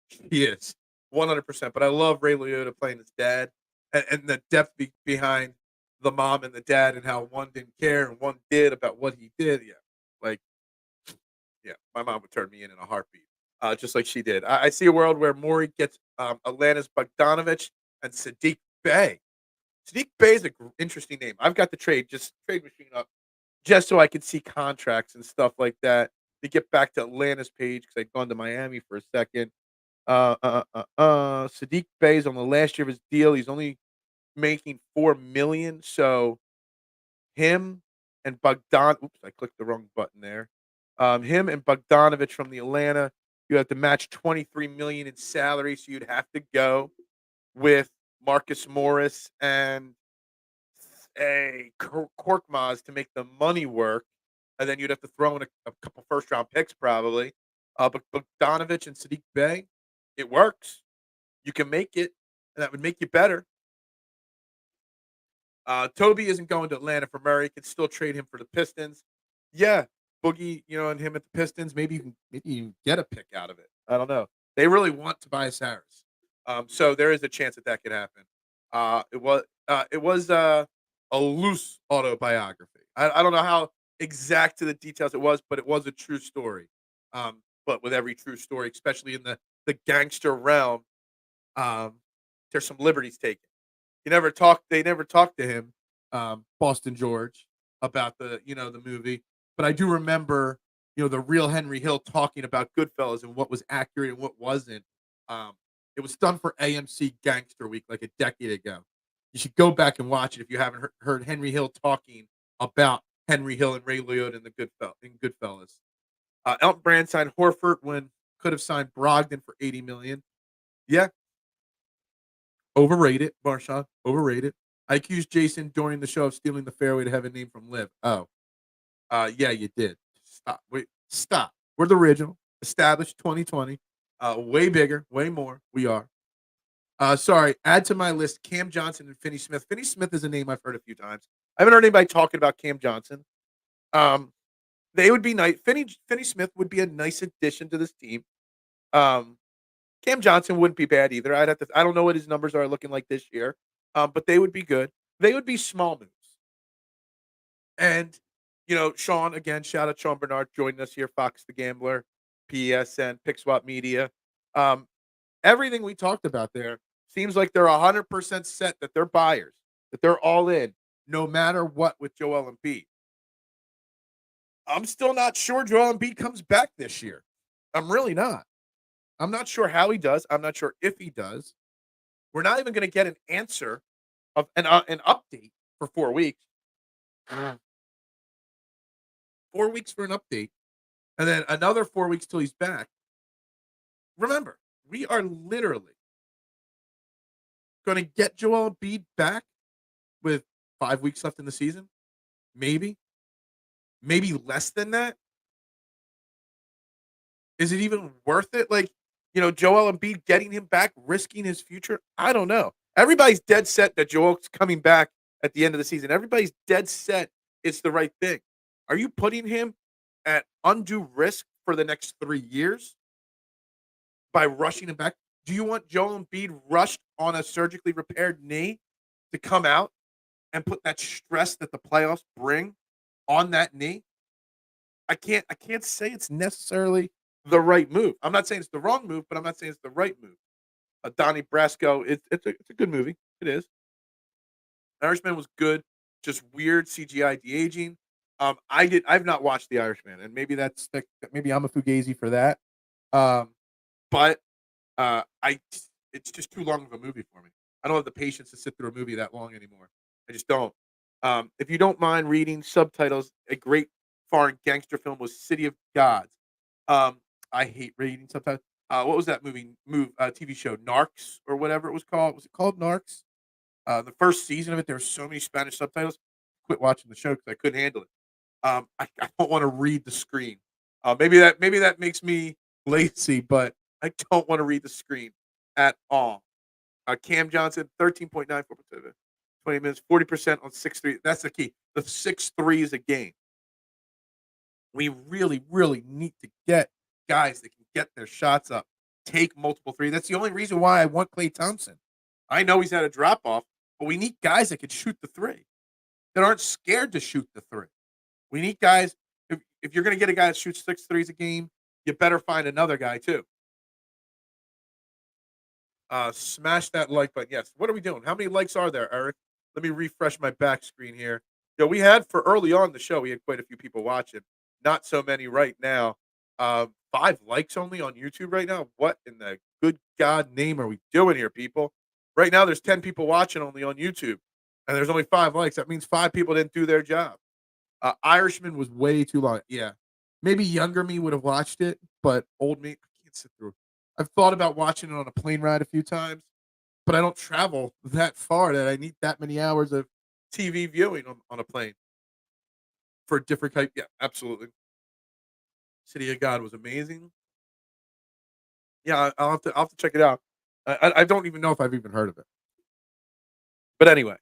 He is 100%. But I love Ray Liotta playing his dad and the depth behind the mom and the dad and how one didn't care and one did about what he did. Yeah, like my mom would turn me in a heartbeat, just like she did. I see a world where Morey gets Atlanta's Bogdanovich and Sadiq Bey. Sadiq Bey is an interesting name. I've got the trade machine up just so I could see contracts and stuff like that to get back to Atlanta's page because I'd gone to Miami for a second. Sadiq Bey's on the last year of his deal. He's only making $4 million. So him and Bogdan. Oops, I clicked the wrong button there. Him and Bogdanovich from the Atlanta. You have to match $23 million in salary, so you'd have to go with Marcus Morris and a Korkmaz to make the money work, and then you'd have to throw in a couple first-round picks probably. But Bogdanovich and Sadiq Bey, it works. You can make it, and that would make you better. Toby isn't going to Atlanta for Murray. Could still trade him for the Pistons. Yeah, Boogie, and him at the Pistons. Maybe you can get a pick out of it. I don't know. They really want Tobias Harris, so there is a chance that could happen. It was a loose autobiography. I don't know how exact to the details it was, but it was a true story. But with every true story, especially in the gangster realm, there's some liberties taken. They never talked to him, Boston George, about the movie. But I do remember, the real Henry Hill talking about Goodfellas and what was accurate and what wasn't. It was done for AMC Gangster Week like a decade ago. You should go back and watch it if you haven't heard Henry Hill talking about Henry Hill and Ray Liotta in Goodfellas. Elton Brand signed Horford when could have signed Brogdon for $80 million. Yeah. Overrated, Marshawn. Overrated. I accused Jason during the show of stealing the fairway to have a name from Liv. Oh. Yeah, you did. Stop. Wait, stop. We're the original. Established 2020. Way bigger, way more. We are. Sorry, add to my list Cam Johnson and Finney Smith. Finney Smith is a name I've heard a few times. I haven't heard anybody talking about Cam Johnson. They would be nice. Finney Smith would be a nice addition to this team. Cam Johnson wouldn't be bad either. I don't know what his numbers are looking like this year, but they would be good. They would be small moves. And, Sean, again, shout out Sean Barnard joining us here, Fox the Gambler, PSN, PickSwap Media. Everything we talked about there seems like they're 100% set that they're buyers, that they're all in, no matter what with Joel Embiid. I'm still not sure Joel Embiid comes back this year. I'm really not. I'm not sure how he does. I'm not sure if he does. We're not even going to get an answer of an update for 4 weeks. 4 weeks for an update, and then another 4 weeks till he's back. Remember, we are literally going to get Joel Embiid back with 5 weeks left in the season. Maybe less than that. Is it even worth it? Like, Joel Embiid getting him back, risking his future? I don't know. Everybody's dead set that Joel's coming back at the end of the season. Everybody's dead set it's the right thing. Are you putting him at undue risk for the next 3 years by rushing him back? Do you want Joel Embiid rushed on a surgically repaired knee to come out and put that stress that the playoffs bring on that knee, I can't say it's necessarily the right move. I'm not saying it's the wrong move, but I'm not saying it's the right move. Donnie Brasco, it's a good movie. It is. Irishman was good, just weird CGI de-aging. I've not watched The Irishman, and maybe I'm a fugazi for that. Um, but I it's just too long of a movie for me. I don't have the patience to sit through a movie that long anymore. I just don't. If you don't mind reading subtitles, a great foreign gangster film was City of Gods. Um, I hate reading subtitles. What was that TV show Narcs or whatever it was called? Was it called Narcs? The first season of it, there were so many Spanish subtitles. Quit watching the show because I couldn't handle it. I don't want to read the screen. Maybe that makes me lazy, but I don't want to read the screen at all. Cam Johnson, 13.94%, 20 minutes, 40% on 6-3. That's the key. The 6-3 is a game. We really, really need to get guys that can get their shots up, take multiple three. That's the only reason why I want Klay Thompson. I know he's had a drop off, but we need guys that can shoot the three, that aren't scared to shoot the three. We need guys. If you're going to get a guy that shoots 6 threes a game, you better find another guy too. Smash that like button. Yes. What are we doing? How many likes are there, Eric? Let me refresh my back screen here. We had for early on the show, we had quite a few people watching. Not so many right now. 5 likes only on YouTube right now. What in the good God name are we doing here, people? Right now, there's 10 people watching only on YouTube, and there's only 5 likes. That means 5 people didn't do their job. Irishman was way too long. Yeah. Maybe younger me would have watched it, but old me, I can't sit through it. I've thought about watching it on a plane ride a few times, but I don't travel that far that I need that many hours of TV viewing on a plane for a different type. Yeah, absolutely. City of God was amazing. Yeah, I'll have to check it out. I don't even know if I've even heard of it. But anyway,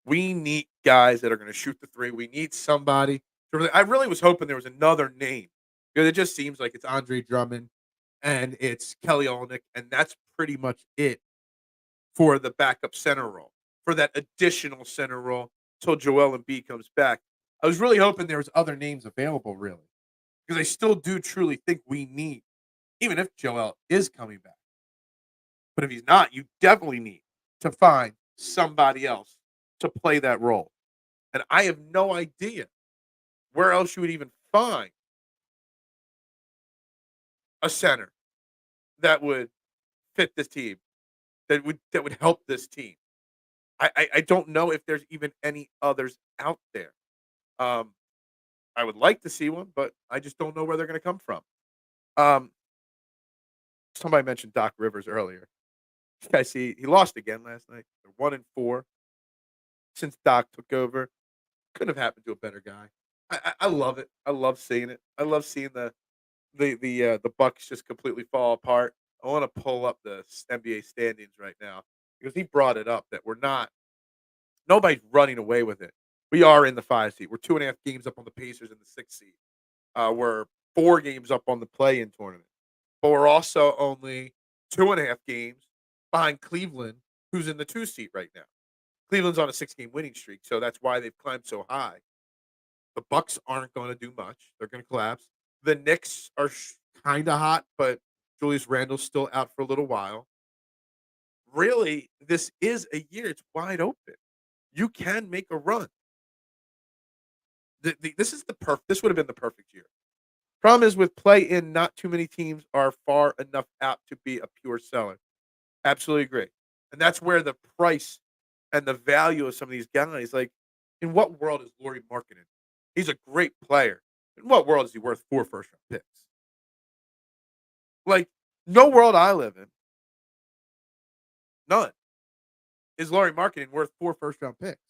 we need guys that are going to shoot the three. We need somebody. I really was hoping there was another name because it just seems like it's Andre Drummond and it's Kelly Olynyk, and that's pretty much it for the backup center role, for that additional center role till Joel Embiid comes back. I was really hoping there was other names available, really, because I still do truly think we need, even if Joel is coming back. But if he's not, you definitely need to find somebody else to play that role. And I have no idea where else you would even find a center that would fit this team, that would help this team. I don't know if there's even any others out there. Um, I would like to see one, but I just don't know where they're going to come from. Um, Somebody mentioned Doc Rivers earlier. I see he lost again last night. They're 1-4 since Doc took over. Couldn't have happened to a better guy. I love it. I love seeing it. I love seeing the Bucks just completely fall apart. I want to pull up the NBA standings right now because he brought it up that nobody's running away with it. We are in the 5 seed. We're 2.5 games up on the Pacers in the 6 seed. We're 4 games up on the play-in tournament, but we're also only 2.5 games behind Cleveland, who's in the 2 seed right now. Cleveland's on a 6-game winning streak, so that's why they've climbed so high. The Bucks aren't going to do much. They're going to collapse. The Knicks are kind of hot, but Julius Randle's still out for a little while. Really, this is a year. It's wide open. You can make a run. This would have been the perfect year. Problem is with play in, not too many teams are far enough out to be a pure seller. Absolutely agree. And that's where the price and the value of some of these guys, like, in what world is Lauri Markkanen? He's a great player. In what world is he worth 4 first-round picks? Like, no world I live in, none, is Lauri Markkanen worth 4 first-round picks.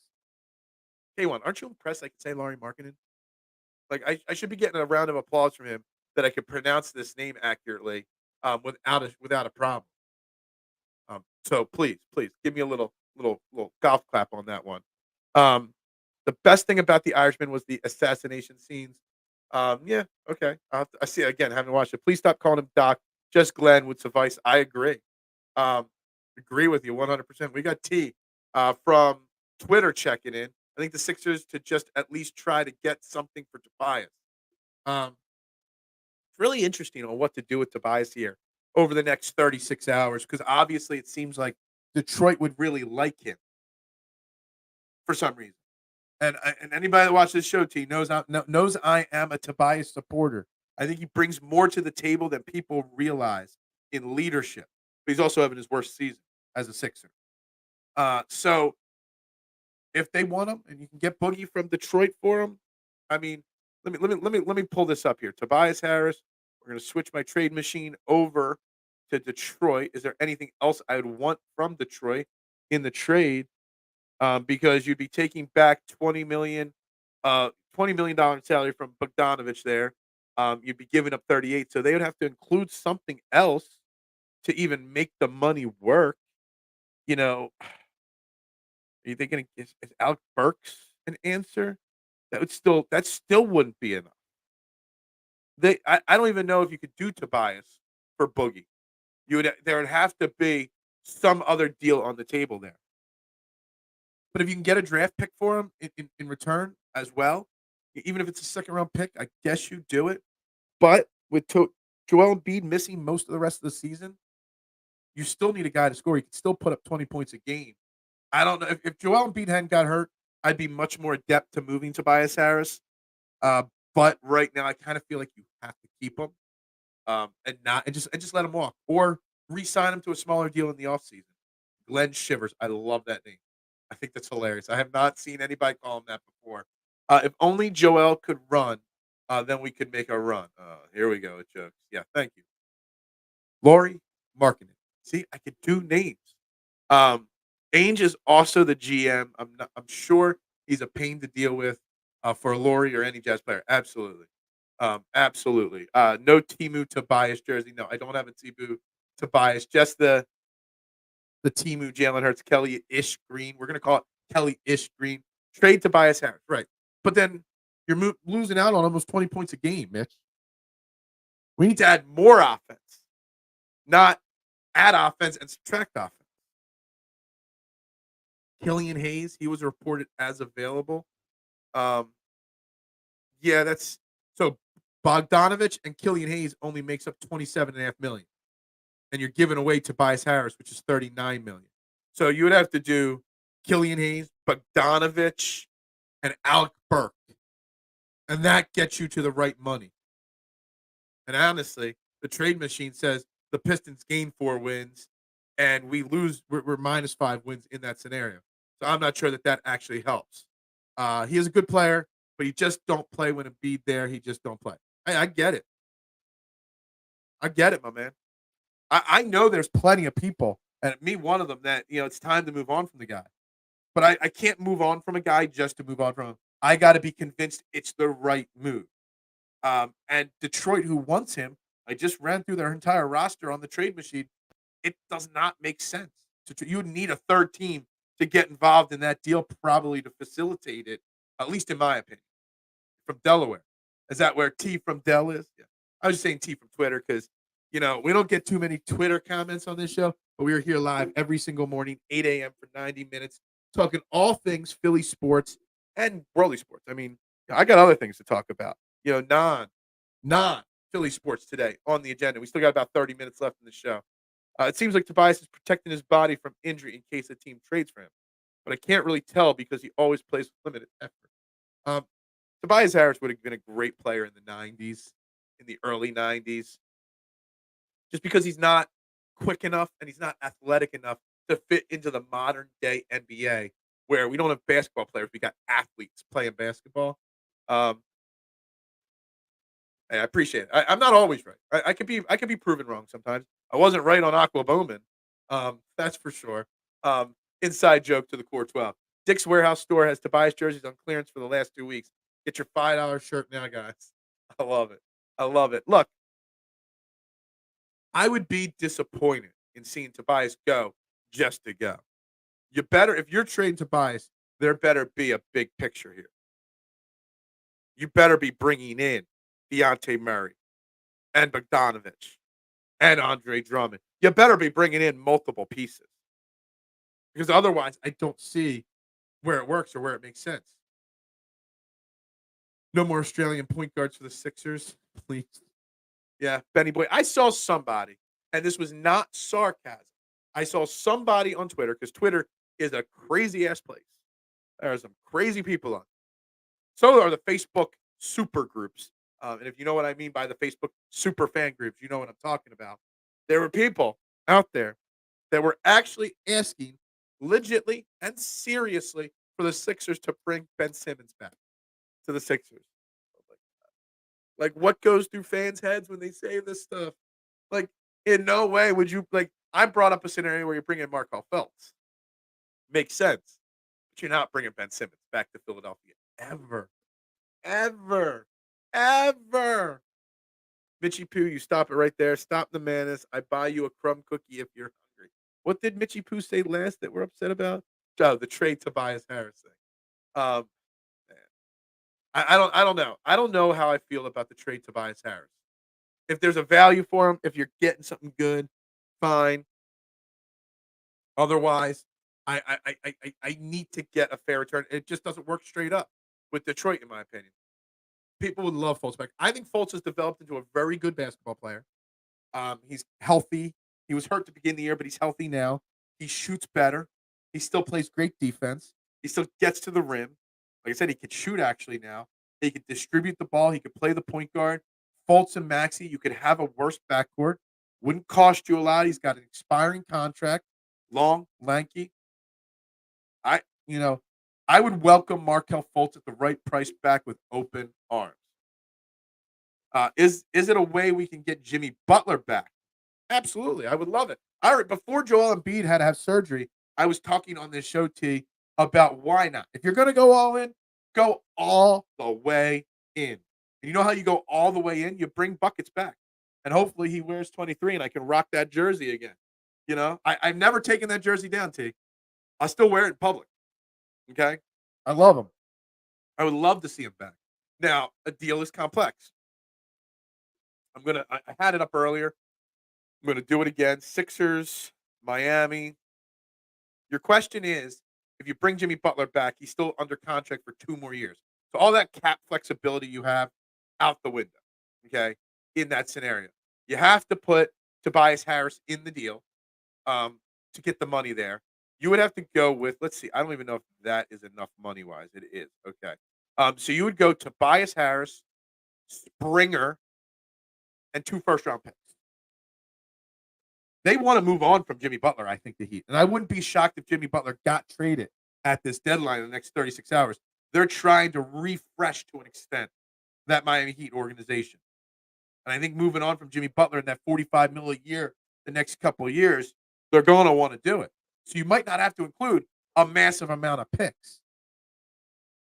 K1, aren't you impressed I can say Lauri Markkanen? Like, I should be getting a round of applause from him that I could pronounce this name accurately without a problem. So please give me a little golf clap on that one. The best thing about The Irishman was the assassination scenes. Yeah, okay. I see it again. Haven't watched it. Please stop calling him Doc. Just Glenn would suffice. I agree. Agree with you 100%. We got T from Twitter checking in. I think the Sixers to just at least try to get something for Tobias. It's really interesting on what to do with Tobias here over the next 36 hours because obviously it seems like Detroit would really like him for some reason. And anybody that watches this show, T, knows I am a Tobias supporter. I think he brings more to the table than people realize in leadership. But he's also having his worst season as a Sixer. So if they want him and you can get Boogie from Detroit for him, I mean, let me pull this up here. Tobias Harris. We're gonna switch my trade machine over to Detroit. Is there anything else I would want from Detroit in the trade? Because you'd be taking back $20 million salary from Bogdanovich there. You'd be giving up 38, so they would have to include something else to even make the money work. You know, are you thinking is Alec Burks an answer? That still wouldn't be enough. I don't even know if you could do Tobias for Boogie. There would have to be some other deal on the table there. But if you can get a draft pick for him in return as well, even if it's a second round pick, I guess you do it. But with Joel Embiid missing most of the rest of the season, you still need a guy to score. He can still put up 20 points a game. I don't know if Joel Embiid hadn't got hurt, I'd be much more adept to moving Tobias Harris. But right now, I kind of feel like you have to keep him and just let him walk or re-sign him to a smaller deal in the offseason. Glenn Shivers, I love that name. I think that's hilarious. I have not seen anybody call him that before. If only Joel could run, then we could make a run. Here we go. Jokes. Yeah, thank you. Laurie Markkinen. See, I could do names. Ainge is also the GM. I'm sure he's a pain to deal with for Laurie or any Jazz player. Absolutely. Absolutely. No Timu Tobias jersey. No, I don't have a Timu Tobias. Just the Timu Jalen Hurts Kelly-ish green. We're gonna call it Kelly-ish green. Trade Tobias Harris, right? But then you're losing out on almost 20 points a game, Mitch. We need to add more offense, not add offense and subtract offense. Killian Hayes, he was reported as available. Yeah, that's so Bogdanovich and Killian Hayes only makes up 27.5 million. And you're giving away Tobias Harris, which is 39 million. So you would have to do Killian Hayes, Bogdanovich, and Alec Burke. And that gets you to the right money. And honestly, the trade machine says the Pistons gain 4 wins and we lose, we're minus 5 wins in that scenario. So I'm not sure that actually helps. He is a good player, but he just don't play when Embiid there. He just don't play. I get it. I get it, my man. I know there's plenty of people, and me one of them, that it's time to move on from the guy. But I can't move on from a guy just to move on from him. I got to be convinced it's the right move. And Detroit, who wants him, I just ran through their entire roster on the trade machine. It does not make sense. You would need a third team to get involved in that deal, probably to facilitate it, at least in my opinion, from Delaware. Is that where T from Del is? Yeah. I was just saying T from Twitter because we don't get too many Twitter comments on this show, but we are here live every single morning, 8 a.m. for 90 minutes, talking all things Philly sports and worldly sports. I mean, I got other things to talk about. Non Philly sports today on the agenda. We still got about 30 minutes left in the show. It seems like Tobias is protecting his body from injury in case a team trades for him, but I can't really tell because he always plays with limited effort. Tobias Harris would have been a great player in the 90s, in the early 90s. Just because he's not quick enough and he's not athletic enough to fit into the modern day NBA, where we don't have basketball players, we got athletes playing basketball. Hey, I appreciate it. I'm not always right. I could be proven wrong sometimes. I wasn't right on Aqua Bowman. That's for sure. Inside joke to the Core 12. Dick's Warehouse Store has Tobias jerseys on clearance for the last 2 weeks. Get your $5 shirt now, guys. I love it. I love it. Look, I would be disappointed in seeing Tobias go just to go. If you're trading Tobias, there better be a big picture here. You better be bringing in Dejounte Murray and Bogdanovich and Andre Drummond. You better be bringing in multiple pieces. Because otherwise, I don't see where it works or where it makes sense. No more Australian point guards for the Sixers, please. Yeah, Benny Boy. I saw somebody, and this was not sarcasm. I saw somebody on Twitter because Twitter is a crazy ass place. There are some crazy people on. So are the Facebook super groups. And if you know what I mean by the Facebook super fan groups, you know what I'm talking about. There were people out there that were actually asking legitly and seriously for the Sixers to bring Ben Simmons back to the Sixers. Like, what goes through fans' heads when they say this stuff? Like, in no way would you like. I brought up a scenario where you bring in Markel Phelps. Makes sense, but you're not bringing Ben Simmons back to Philadelphia ever, ever, ever. Mitchie Poo, you stop it right there. Stop the madness. I buy you a crumb cookie if you're hungry. What did Mitchie Poo say last that we're upset about? Oh, the trade Tobias Harris thing. Man. I don't know. I don't know how I feel about the trade Tobias Harris. If there's a value for him, if you're getting something good, fine. Otherwise, I need to get a fair return. It just doesn't work straight up with Detroit, in my opinion. People would love Fultz back. I think Fultz has developed into a very good basketball player. He's healthy. He was hurt to begin the year, but he's healthy now. He shoots better. He still plays great defense. He still gets to the rim. Like I said, he could shoot actually now. He could distribute the ball. He could play the point guard. Fultz and Maxey, you could have a worse backcourt. Wouldn't cost you a lot. He's got an expiring contract. Long, lanky. I, you know, I would welcome Markel Fultz at the right price back with open arms. Is it a way we can get Jimmy Butler back? Absolutely, I would love it. Before Joel Embiid had to have surgery, I was talking on this show, T, about why not. If you're going to go all in, go all the way in. And you know how you go all the way in? You bring buckets back, and hopefully he wears 23, and I can rock that jersey again. You know, I've never taken that jersey down, T. I still wear it in public. Okay, I love him. I would love to see him back. Now, a deal is complex. I had it up earlier. I'm gonna do it again. Sixers, Miami. Your question is, if you bring Jimmy Butler back, he's still under contract for 2 more years. So all that cap flexibility you have out the window. Okay, in that scenario, you have to put Tobias Harris in the deal to get the money there. You would have to go with. Let's see. I don't even know if that is enough money wise. It is okay. So you would go Tobias Harris, Springer, and 2 first-round picks. They want to move on from Jimmy Butler, I think, the Heat. And I wouldn't be shocked if Jimmy Butler got traded at this deadline in the next 36 hours. They're trying to refresh to an extent that Miami Heat organization. And I think moving on from Jimmy Butler and that $45 million a year the next couple of years, they're going to want to do it. So you might not have to include a massive amount of picks.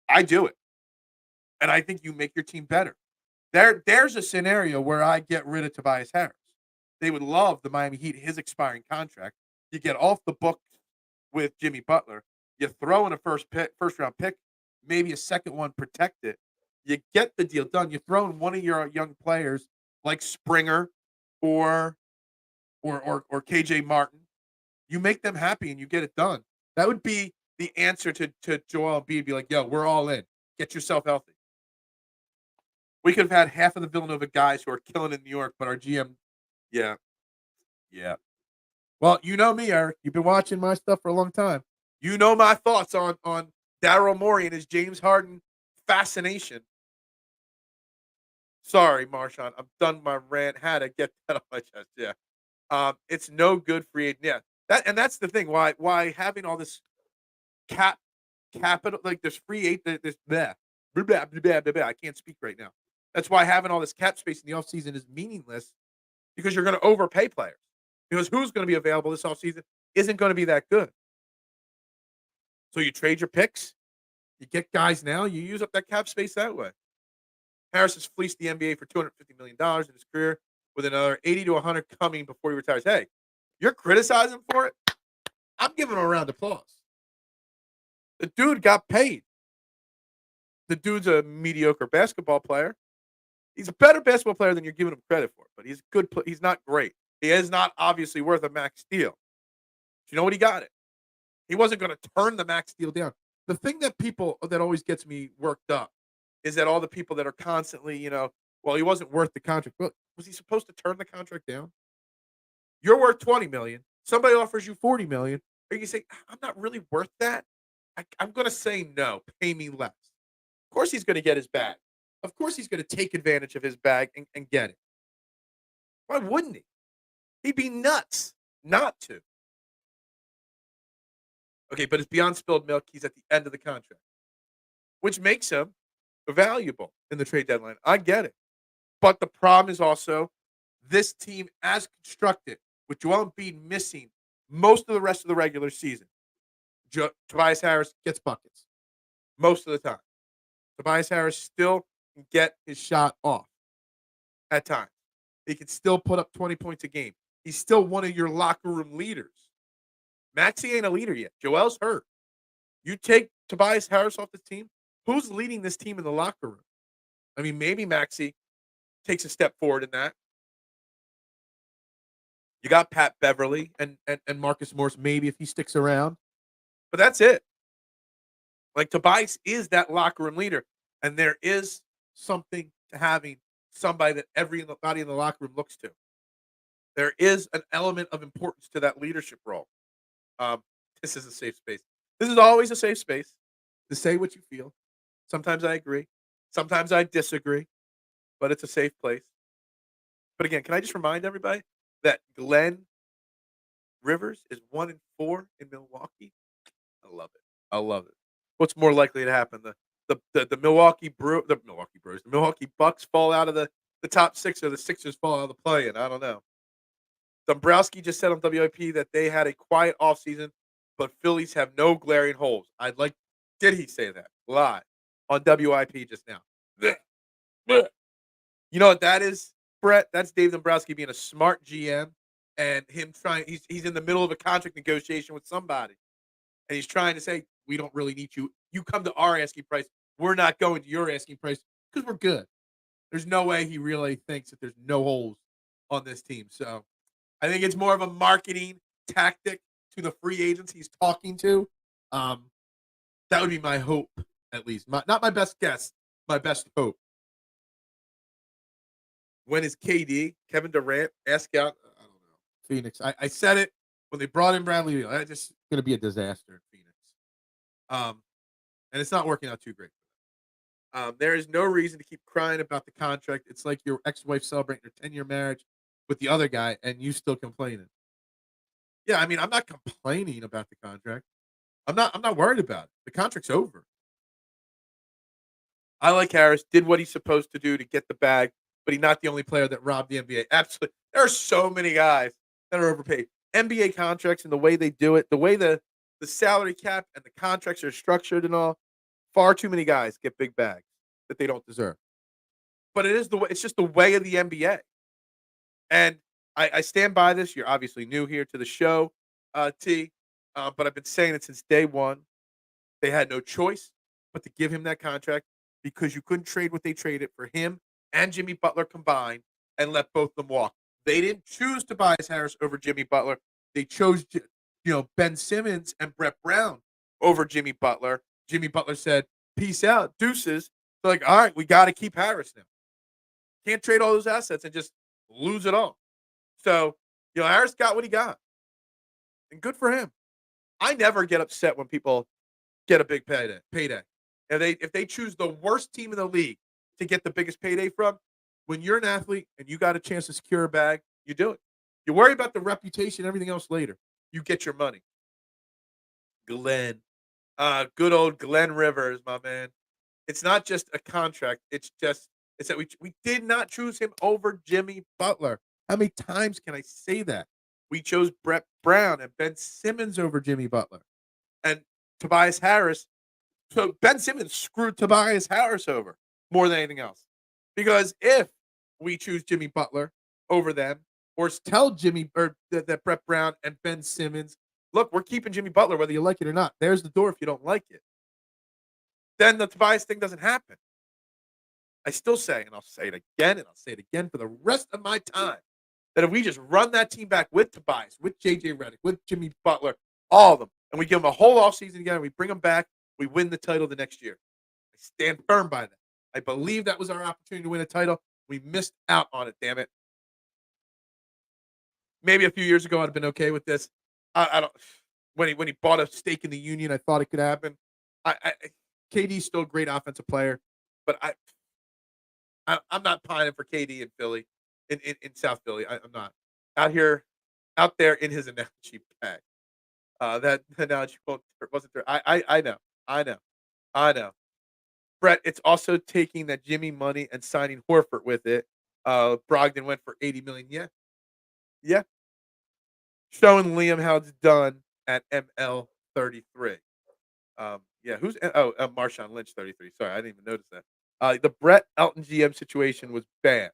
I do it. And I think you make your team better. There's a scenario where I get rid of Tobias Harris. They would love the Miami Heat, his expiring contract. You get off the books with Jimmy Butler. You throw in a first round pick, maybe a second one, protect it. You get the deal done. You throw in one of your young players like Springer or KJ Martin. You make them happy and you get it done. That would be the answer to Joel Embiid. Be like, yo, we're all in. Get yourself healthy. We could have had half of the Villanova guys who are killing in New York, but our GM, yeah. Well, you know me, Eric. You've been watching my stuff for a long time. You know my thoughts on Daryl Morey and his James Harden fascination. Sorry, Marshawn. I'm done my rant. Had to get that off my chest. Yeah. It's no good free agent. Yeah. That's the thing. Why having all this capital, like this free agent, this blah, blah, blah, blah, blah, blah. I can't speak right now. That's why having all this cap space in the offseason is meaningless because you're going to overpay players. Because who's going to be available this offseason isn't going to be that good. So you trade your picks, you get guys now, you use up that cap space that way. Harris has fleeced the NBA for $250 million in his career with another 80 to 100 coming before he retires. Hey, you're criticizing him for it? I'm giving him a round of applause. The dude got paid. The dude's a mediocre basketball player. He's a better basketball player than you're giving him credit for, but he's good. He's not great. He is not obviously worth a max deal. You know what he got it? He wasn't going to turn the max deal down. the thing that always gets me worked up is that all the people that are constantly, well, he wasn't worth the contract. Well, was he supposed to turn the contract down? You're worth 20 million. Somebody offers you 40 million. Are you say, I'm not really worth that? I'm going to say no. Pay me less. Of course, he's going to get his bag. Of course, he's going to take advantage of his bag and get it. Why wouldn't he? He'd be nuts not to. Okay, but it's beyond spilled milk. He's at the end of the contract, which makes him valuable in the trade deadline. I get it. But the problem is also this team as constructed, with Joel Embiid missing most of the rest of the regular season. Tobias Harris gets buckets most of the time. Tobias Harris still can get his shot off at times. He can still put up 20 points a game. He's still one of your locker room leaders. Maxey ain't a leader yet. Joel's hurt. You take Tobias Harris off the team, who's leading this team in the locker room? I mean, maybe Maxey takes a step forward in that. You got Pat Beverly and Marcus Morris, maybe if he sticks around. But that's it. Like, Tobias is that locker room leader. And there is something to having somebody that everybody in the locker room looks to. There is an element of importance to that leadership role. This is a safe space. This is always a safe space to say what you feel. Sometimes I agree. Sometimes I disagree. But it's a safe place. But again, can I just remind everybody that Glenn Rivers is 1-4 in Milwaukee? I love it. I love it. What's more likely to happen? The Milwaukee Bucks fall out of the top six, or the Sixers fall out of the play-in. I don't know. Dombrowski just said on WIP that they had a quiet offseason, but Phillies have no glaring holes. Did he say that? Live on WIP just now. You know what that is, Brett? That's Dave Dombrowski being a smart GM and him trying. He's in the middle of a contract negotiation with somebody, and he's trying to say, we don't really need you. You come to our asking price. We're not going to your asking price because we're good. There's no way he really thinks that there's no holes on this team. So I think it's more of a marketing tactic to the free agents he's talking to. That would be my hope, at least. Not my best guess, my best hope. When is KD, Kevin Durant, ask out? I don't know. Phoenix. I said it when they brought in Bradley Beal. That's just going to be a disaster in Phoenix. And it's not working out too great. There is no reason to keep crying about the contract. It's like your ex-wife celebrating her 10-year marriage with the other guy, and you still complaining. Yeah, I mean, I'm not complaining about the contract. I'm not worried about it. The contract's over. I like Harris, did what he's supposed to do to get the bag, but he's not the only player that robbed the NBA. Absolutely. There are so many guys that are overpaid. NBA contracts and the way they do it, the way the salary cap and the contracts are structured and all, far too many guys get big bags that they don't deserve. But it's just the way of the NBA. And I stand by this. You're obviously new here to the show, T, but I've been saying it since day one. They had no choice but to give him that contract because you couldn't trade what they traded for him and Jimmy Butler combined and let both of them walk. They didn't choose Tobias Harris over Jimmy Butler. They chose, Ben Simmons and Brett Brown over Jimmy Butler. Jimmy Butler said, peace out, deuces. They're like, all right, we got to keep Harris now. Can't trade all those assets and just lose it all. So, Harris got what he got. And good for him. I never get upset when people get a big payday. If they choose the worst team in the league to get the biggest payday from, when you're an athlete and you got a chance to secure a bag, you do it. You worry about the reputation and everything else later. You get your money. Glenn. Good old Glenn Rivers, my man. It's not just a contract. It's that we did not choose him over Jimmy Butler. How many times can I say that? We chose Brett Brown and Ben Simmons over Jimmy Butler. And Tobias Harris. So Ben Simmons screwed Tobias Harris over more than anything else. Because if we choose Jimmy Butler over them, or tell that Brett Brown and Ben Simmons, look, we're keeping Jimmy Butler whether you like it or not. There's the door if you don't like it. Then the Tobias thing doesn't happen. I still say, and I'll say it again, and I'll say it again for the rest of my time, that if we just run that team back with Tobias, with J.J. Redick, with Jimmy Butler, all of them, and we give them a whole offseason again, and we bring them back We win the title the next year. I stand firm by that. I believe that was our opportunity to win a title. We missed out on it, damn it. Maybe a few years ago I'd have been okay with this. I don't when he bought a stake in the union, I thought it could happen. I KD's still a great offensive player, but I'm not pining for KD in Philly, in South Philly. I'm not out here, out there in his analogy bag. That analogy wasn't there. I know, I know, I know. Brett, it's also taking that Jimmy money and signing Horford with it. Brogdon went for 80 million. Yeah, yeah. Showing Liam how it's done at ML 33. Yeah, who's Marshawn Lynch 33. Sorry, I didn't even notice that. The Brett Elton GM situation was bad.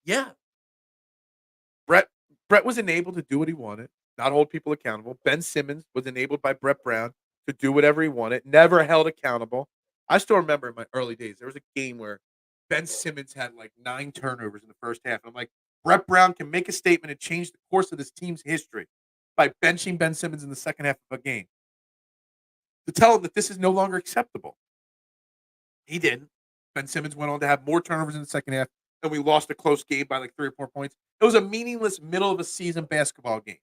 Yeah, Brett Brett was enabled to do what he wanted, not hold people accountable. Ben Simmons was enabled by Brett Brown to do whatever he wanted, never held accountable. I still remember in my early days, there was a game where Ben Simmons had like 9 turnovers in the first half. I'm like, Brett Brown can make a statement and change the course of this team's history by benching Ben Simmons in the second half of a game to tell him that this is no longer acceptable. He didn't. Ben Simmons went on to have more turnovers in the second half, and we lost a close game by like 3 or 4 points. It was a meaningless middle of a season basketball game.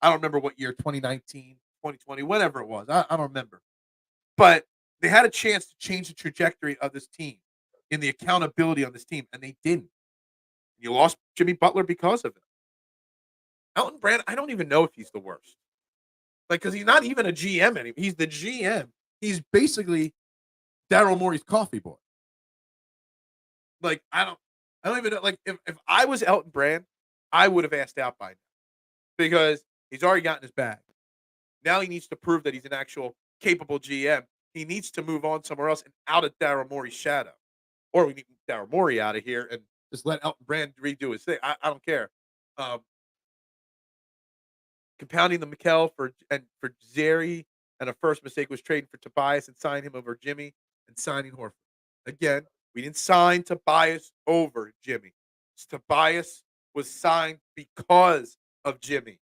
I don't remember what year, 2019, 2020, whatever it was. I don't remember. But they had a chance to change the trajectory of this team and the accountability on this team, and they didn't. You lost Jimmy Butler because of it. Elton Brand, I don't even know if he's the worst. Like, because he's not even a GM anymore. He's the GM. He's basically Daryl Morey's coffee boy. Like, I don't even know. Like, if I was Elton Brand, I would have asked out by now because he's already gotten his bag. Now he needs to prove that he's an actual capable GM. He needs to move on somewhere else and out of Daryl Morey's shadow. Or we need Daryl Morey out of here and just let Elton Brand redo his thing. I don't care. Compounding the Mikel for Zeri, and a first mistake was trading for Tobias and signing him over Jimmy and signing Horford. Again, we didn't sign Tobias over Jimmy. Tobias was signed because of Jimmy.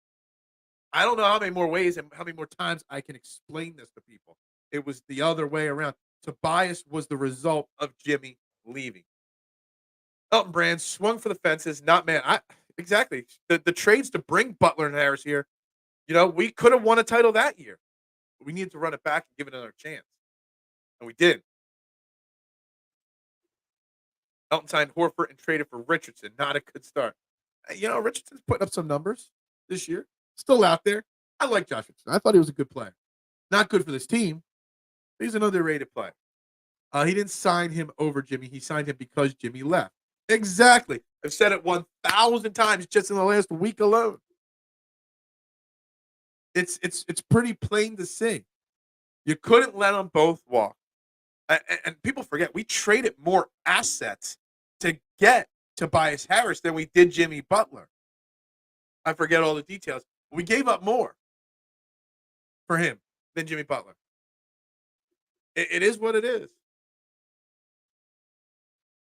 I don't know how many more ways and how many more times I can explain this to people. It was the other way around. Tobias was the result of Jimmy leaving. Elton Brand swung for the fences. Not man. Exactly. The trades to bring Butler and Harris here. You know, we could have won a title that year. We needed to run it back and give it another chance. And we did. Elton signed Horford and traded for Richardson. Not a good start. You know, Richardson's putting up some numbers this year. Still out there. I like Josh Richardson. I thought he was a good player. Not good for this team. He's an underrated player. He didn't sign him over Jimmy. He signed him because Jimmy left. Exactly. I've said it 1,000 times just in the last week alone. It's pretty plain to see. You couldn't let them both walk. And people forget, we traded more assets to get Tobias Harris than we did Jimmy Butler. I forget all the details. We gave up more for him than Jimmy Butler. It is what it is.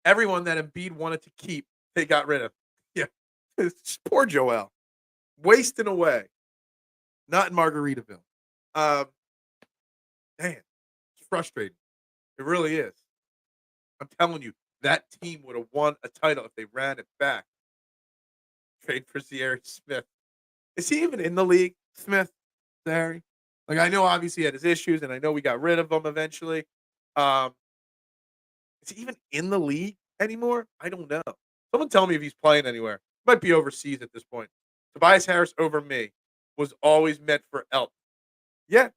Everyone that Embiid wanted to keep, they got rid of. Yeah. Poor Joel. Wasting away. Not in Margaritaville. Man, it's frustrating. It really is. I'm telling you, that team would have won a title if they ran it back. Trade for Zeri Smith. Is he even in the league, Smith? Zeri? Like, I know obviously he had his issues, and I know we got rid of him eventually. Is he even in the league anymore? I don't know. Someone tell me if he's playing anywhere. Might be overseas at this point. Tobias Harris over me was always meant for Elton. Yeah.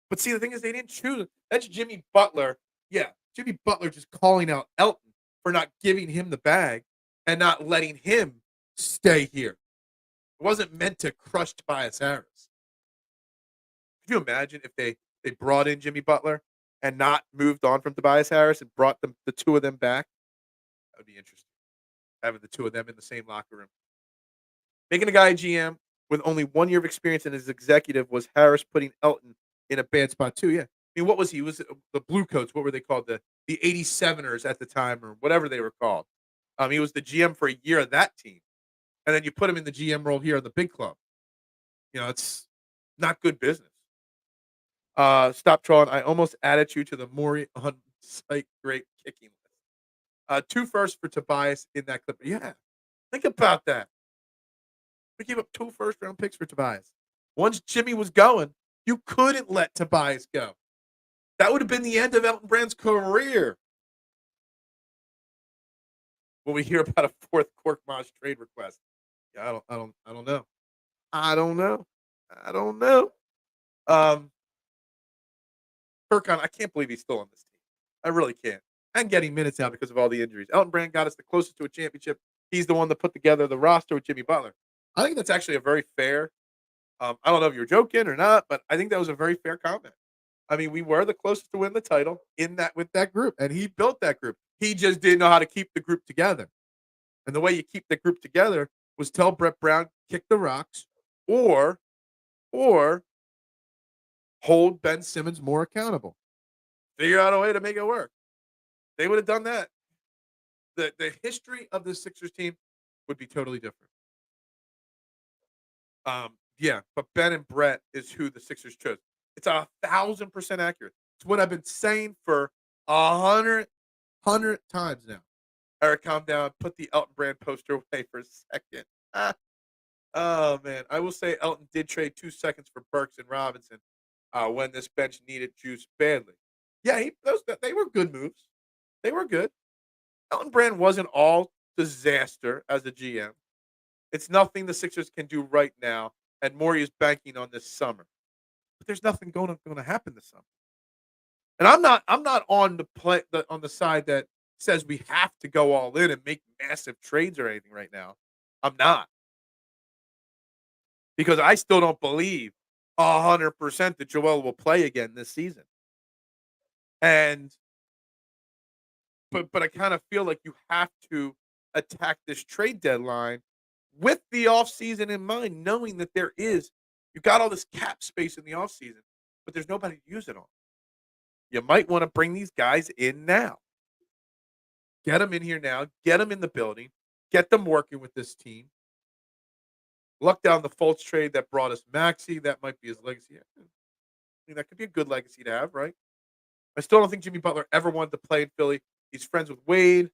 But see, the thing is, they didn't choose him. That's Jimmy Butler. Yeah. Jimmy Butler just calling out Elton for not giving him the bag and not letting him stay here. It wasn't meant to crush Tobias Harris. Could you imagine if they brought in Jimmy Butler and not moved on from Tobias Harris and brought the two of them back? That would be interesting. Having the two of them in the same locker room. Making a guy a GM with only 1 year of experience in his executive was Harris putting Elton in a bad spot too. Yeah. I mean, what was he? Was the Blue Coats? What were they called? The 87ers at the time, or whatever they were called. He was the GM for a year of that team, and then you put him in the GM role here in the big club. You know, it's not good business. Stop trolling. I almost added you to the Maury on site great kicking list. 2 firsts for Tobias in that clip. Yeah, think about that. We gave up 2 first-round picks for Tobias. Once Jimmy was going, you couldn't let Tobias go. That would have been the end of Elton Brand's career. When we hear about a 4th Korkmaz trade request. Yeah, I don't know. I don't know. I don't know. Kirkon, I can't believe he's still on this team. I really can't. And getting minutes now because of all the injuries. Elton Brand got us the closest to a championship. He's the one that put together the roster with Jimmy Butler. I think that's actually a very fair. I don't know if you're joking or not, but I think that was a very fair comment. I mean, we were the closest to win the title in that with that group, and he built that group. He just didn't know how to keep the group together. And the way you keep the group together was tell Brett Brown kick the rocks, or hold Ben Simmons more accountable. Figure out a way to make it work. They would have done that. The history of the Sixers team would be totally different. Yeah, but Ben and Brett is who the Sixers chose. It's 1,000% accurate. It's what I've been saying for 100 times now. Eric, calm down. Put the Elton Brand poster away for a second. Oh man, I will say Elton did trade 2 seconds for Burks and Robinson when this bench needed juice badly. Yeah, they were good moves. They were good. Elton Brand wasn't all disaster as a GM. It's nothing the Sixers can do right now, and Morey is banking on this summer. But there's nothing going to happen this summer. And I'm not on on the side that says we have to go all in and make massive trades or anything right now. I'm not. Because I still don't believe 100% that Joel will play again this season. And but I kind of feel like you have to attack this trade deadline with the offseason in mind, knowing that you got all this cap space in the offseason, but there's nobody to use it on. You might want to bring these guys in now. Get them in here now. Get them in the building. Get them working with this team. Luck down the Fultz trade that brought us Maxey. That might be his legacy. I mean, that could be a good legacy to have, right? I still don't think Jimmy Butler ever wanted to play in Philly. He's friends with Wade.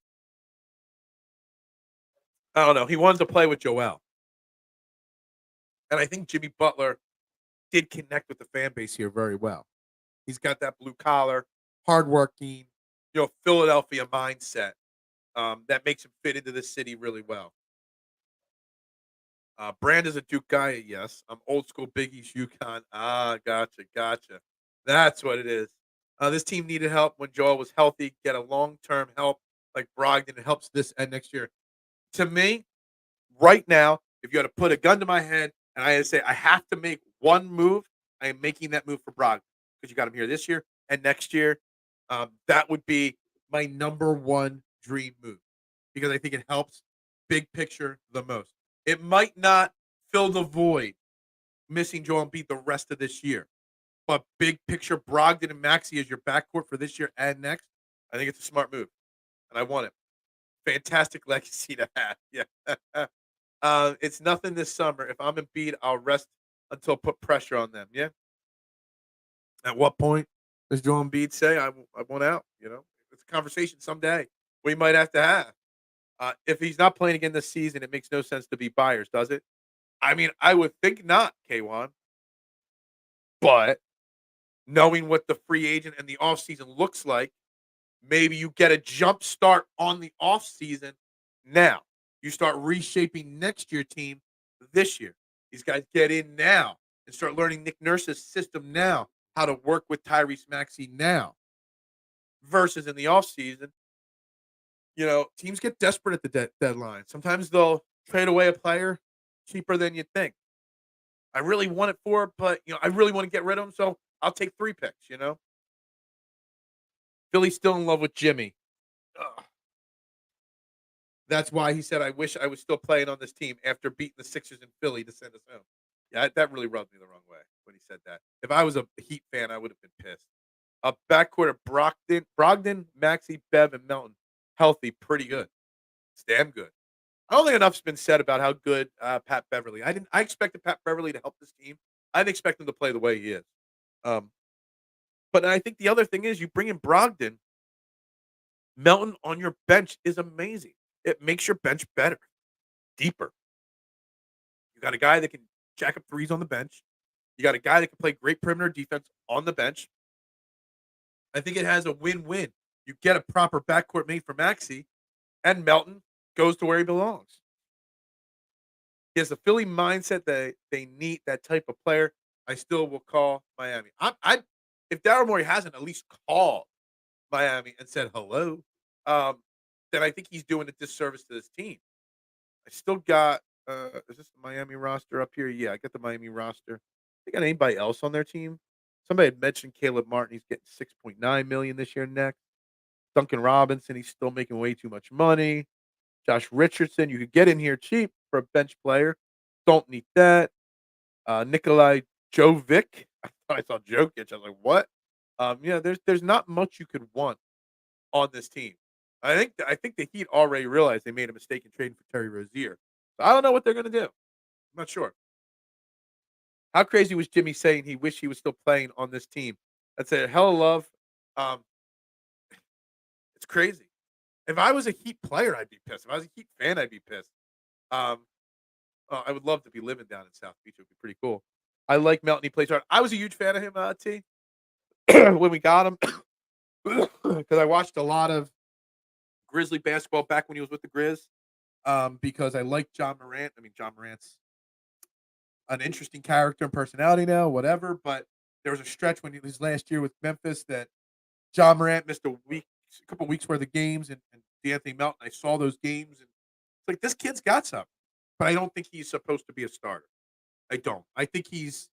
I don't know. He wanted to play with Joel. And I think Jimmy Butler did connect with the fan base here very well. He's got that blue collar, hardworking, Philadelphia mindset that makes him fit into this city really well. Brand is a Duke guy, yes. I'm old school Big East UConn. Gotcha. That's what it is. This team needed help when Joel was healthy. Get a long-term help like Brogdon. It helps this and next year. To me, right now, if you had to put a gun to my head and I had to say I have to make one move, I am making that move for Brogdon because you got him here this year and next year. That would be my number one dream move because I think it helps big picture the most. It might not fill the void missing Joel Embiid the rest of this year. But big picture, Brogdon and Maxey as your backcourt for this year and next, I think it's a smart move. And I want it. Fantastic legacy to have. Yeah. It's nothing this summer. If I'm Embiid, I'll rest until put pressure on them. Yeah. At what point does Joel Embiid say, I want out? It's a conversation someday we might have to have. If he's not playing again this season, it makes no sense to be buyers, does it? I mean, I would think not, K1. But knowing what the free agent and the offseason looks like, maybe you get a jump start on the offseason now. You start reshaping next year team this year. These guys get in now and start learning Nick Nurse's system now, how to work with Tyrese Maxey now versus in the offseason. Teams get desperate at the deadline. Sometimes they'll trade away a player cheaper than you think. I really want it for, but I really want to get rid of him, so I'll take 3 picks. Philly's still in love with Jimmy. Ugh. That's why he said, "I wish I was still playing on this team after beating the Sixers in Philly to send us home." Yeah, that really rubbed me the wrong way when he said that. If I was a Heat fan, I would have been pissed. A backcourt of Brogdon, Maxey, Bev, and Melton, healthy, pretty good. It's damn good. I don't think enough's been said about how good Pat Beverly. I expected Pat Beverly to help this team. I didn't expect him to play the way he is. But I think the other thing is you bring in Brogdon. Melton on your bench is amazing. It makes your bench better, deeper. You got a guy that can jack up threes on the bench. You got a guy that can play great perimeter defense on the bench. I think it has a win-win. You get a proper backcourt mate for Maxey, and Melton goes to where he belongs. He has the Philly mindset that they need that type of player. I still will call Miami. If Daryl Morey hasn't at least called Miami and said hello, um, then I think he's doing a disservice to this team. I still got is this the Miami roster up here? Yeah, I got the Miami roster. They got anybody else on their team? Somebody had mentioned Caleb Martin. He's getting 6.9 million this year next. Duncan Robinson, he's still making way too much money. Josh Richardson, you could get in here cheap for a bench player. Don't need that. Nikolai Jovic. I thought I saw Jokic. I was like, what? Yeah, there's not much you could want on this team. I think the Heat already realized they made a mistake in trading for Terry Rozier. So I don't know what they're gonna do. I'm not sure. How crazy was Jimmy saying he wished he was still playing on this team? That's a hell of love. Um, it's crazy. If I was a Heat player, I'd be pissed. If I was a Heat fan, I'd be pissed. Um, I would love to be living down in South Beach. It would be pretty cool. I like Melton. He plays hard. I was a huge fan of him, T, when we got him, because I watched a lot of Grizzly basketball back when he was with the Grizz. Because I like John Morant. I mean, John Morant's an interesting character and personality now, whatever. But there was a stretch when he was last year with Memphis that John Morant missed a couple weeks worth of games, and D'Anthony Melton. I saw those games, and it's like this kid's got something, but I don't think he's supposed to be a starter. I don't. I think he's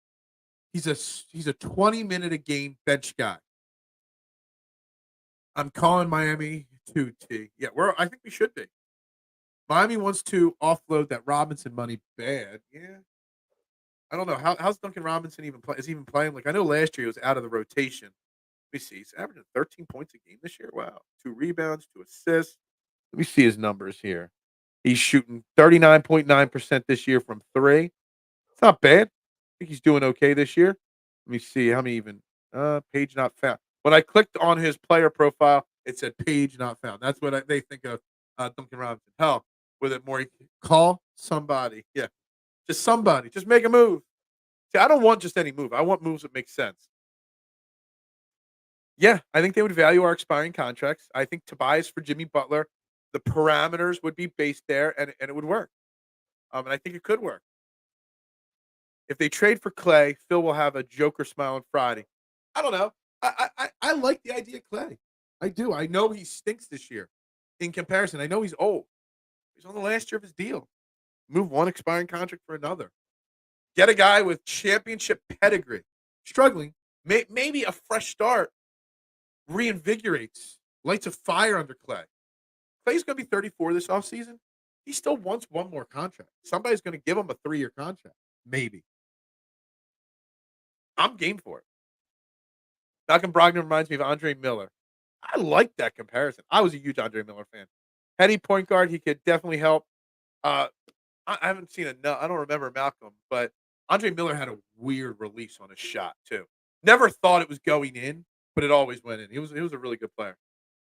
a 20-minute a game bench guy. I'm calling Miami 2T. Yeah, I think we should be. Miami wants to offload that Robinson money bad. Yeah. I don't know. How's Duncan Robinson even play? Is he even playing? Like I know last year he was out of the rotation. Let me see. He's averaging 13 points a game this year. Wow. 2 rebounds, 2 assists. Let me see his numbers here. He's shooting 39.9% this year from 3. It's not bad. I think he's doing okay this year. Let me see how many even page not found. When I clicked on his player profile, it said page not found. That's what they think of Duncan Robinson. Hell, with it more call somebody. Yeah. Just somebody. Just make a move. See, I don't want just any move. I want moves that make sense. Yeah, I think they would value our expiring contracts. I think Tobias for Jimmy Butler, the parameters would be based there, and it would work. And I think it could work. If they trade for Clay, Phil will have a Joker smile on Friday. I don't know. I like the idea of Clay. I do. I know he stinks this year. In comparison, I know he's old. He's on the last year of his deal. Move one expiring contract for another. Get a guy with championship pedigree. Struggling. Maybe a fresh start reinvigorates, lights a fire under Clay. Clay's going to be 34 this offseason. He still wants one more contract. Somebody's going to give him a 3-year contract. Maybe. I'm game for it. Malcolm Brogdon reminds me of Andre Miller. I like that comparison. I was a huge Andre Miller fan. Heady point guard, he could definitely help. I haven't seen enough. I don't remember Malcolm, but Andre Miller had a weird release on his shot too. Never thought it was going in, but it always went in. He was a really good player.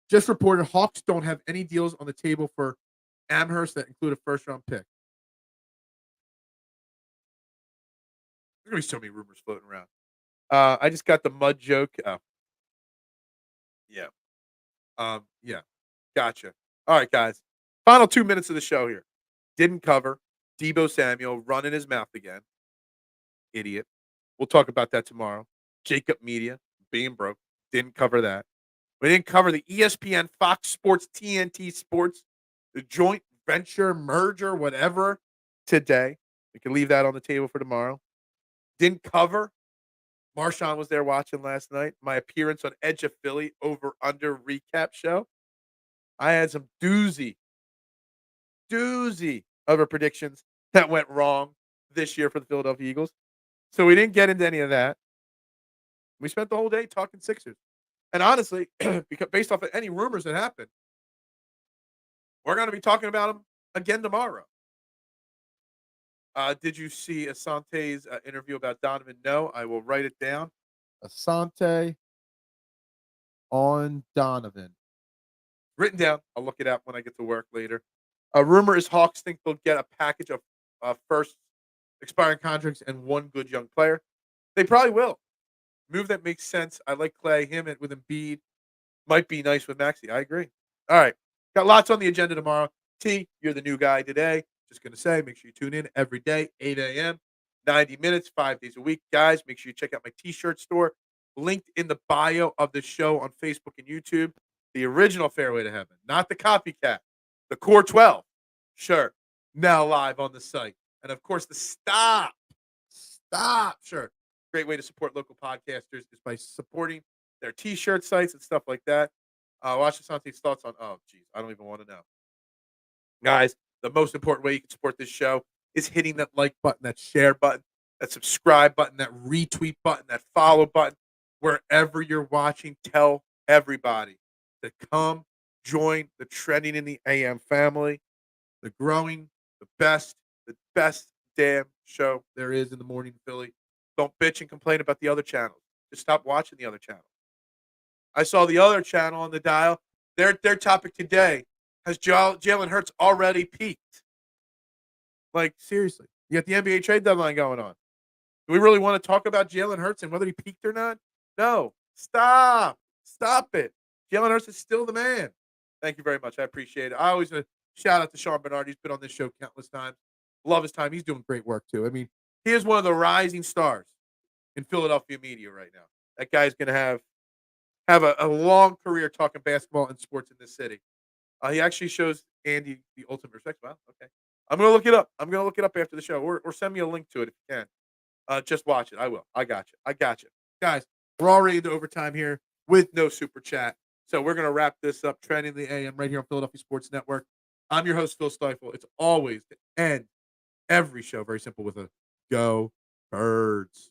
Just reported Hawks don't have any deals on the table for Amherst that include a first-round pick. There's gonna be so many rumors floating around. I just got the mud joke. Oh, yeah. Yeah. Gotcha. All right, guys. Final 2 minutes of the show here. Didn't cover. Debo Samuel running his mouth again. Idiot. We'll talk about that tomorrow. Jacob Media being broke. Didn't cover that. We didn't cover the ESPN, Fox Sports, TNT Sports, the joint venture, merger, whatever today. We can leave that on the table for tomorrow. Didn't cover. Marshawn was there watching last night. My appearance on Edge of Philly over under recap show. I had some doozy of a predictions that went wrong this year for the Philadelphia Eagles. So we didn't get into any of that. We spent the whole day talking Sixers. And honestly, because based off of any rumors that happened, we're going to be talking about them again tomorrow. Did you see Asante's interview about Donovan? No, I will write it down. Asante on Donovan. Written down. I'll look it up when I get to work later. A rumor is Hawks think they'll get a package of first expiring contracts and one good young player. They probably will. Move that makes sense. I like Clay. Him with Embiid might be nice with Maxey. I agree. All right. Got lots on the agenda tomorrow. T, you're the new guy today. Just going to say, make sure you tune in every day, 8 a.m., 90 minutes, 5 days a week. Guys, make sure you check out my t-shirt store, linked in the bio of the show on Facebook and YouTube. The original Fairway to Heaven, not the copycat. The Core 12 shirt, now live on the site. And, of course, the Stop shirt. Great way to support local podcasters is by supporting their t-shirt sites and stuff like that. Watch Asante's thoughts on, oh, geez, I don't even want to know. Guys, the most important way you can support this show is hitting that like button, that share button, that subscribe button, that retweet button, that follow button. Wherever you're watching, tell everybody to come join the Trending in the AM family, the growing, the best damn show there is in the morning in Philly. Don't bitch and complain about the other channels. Just stop watching the other channels. I saw the other channel on the dial. Their topic today has Jalen Hurts already peaked. Like, seriously. You got the NBA trade deadline going on. Do we really want to talk about Jalen Hurts and whether he peaked or not? No. Stop. Stop it. Jalen Hurts is still the man. Thank you very much. I appreciate it. I always shout out to Sean Barnard. He's been on this show countless times. Love his time. He's doing great work, too. I mean, he is one of the rising stars in Philadelphia media right now. That guy's going to have a long career talking basketball and sports in this city. He actually shows Andy the ultimate respect. Wow, okay. I'm going to look it up. I'm going to look it up after the show, or send me a link to it if you can. Just watch it. I will. I got you. Guys, we're already into overtime here with no super chat. So we're going to wrap this up, Trending the AM, right here on Philadelphia Sports Network. I'm your host, Phil Stiefel. It's always to end every show very simple with a Go Birds.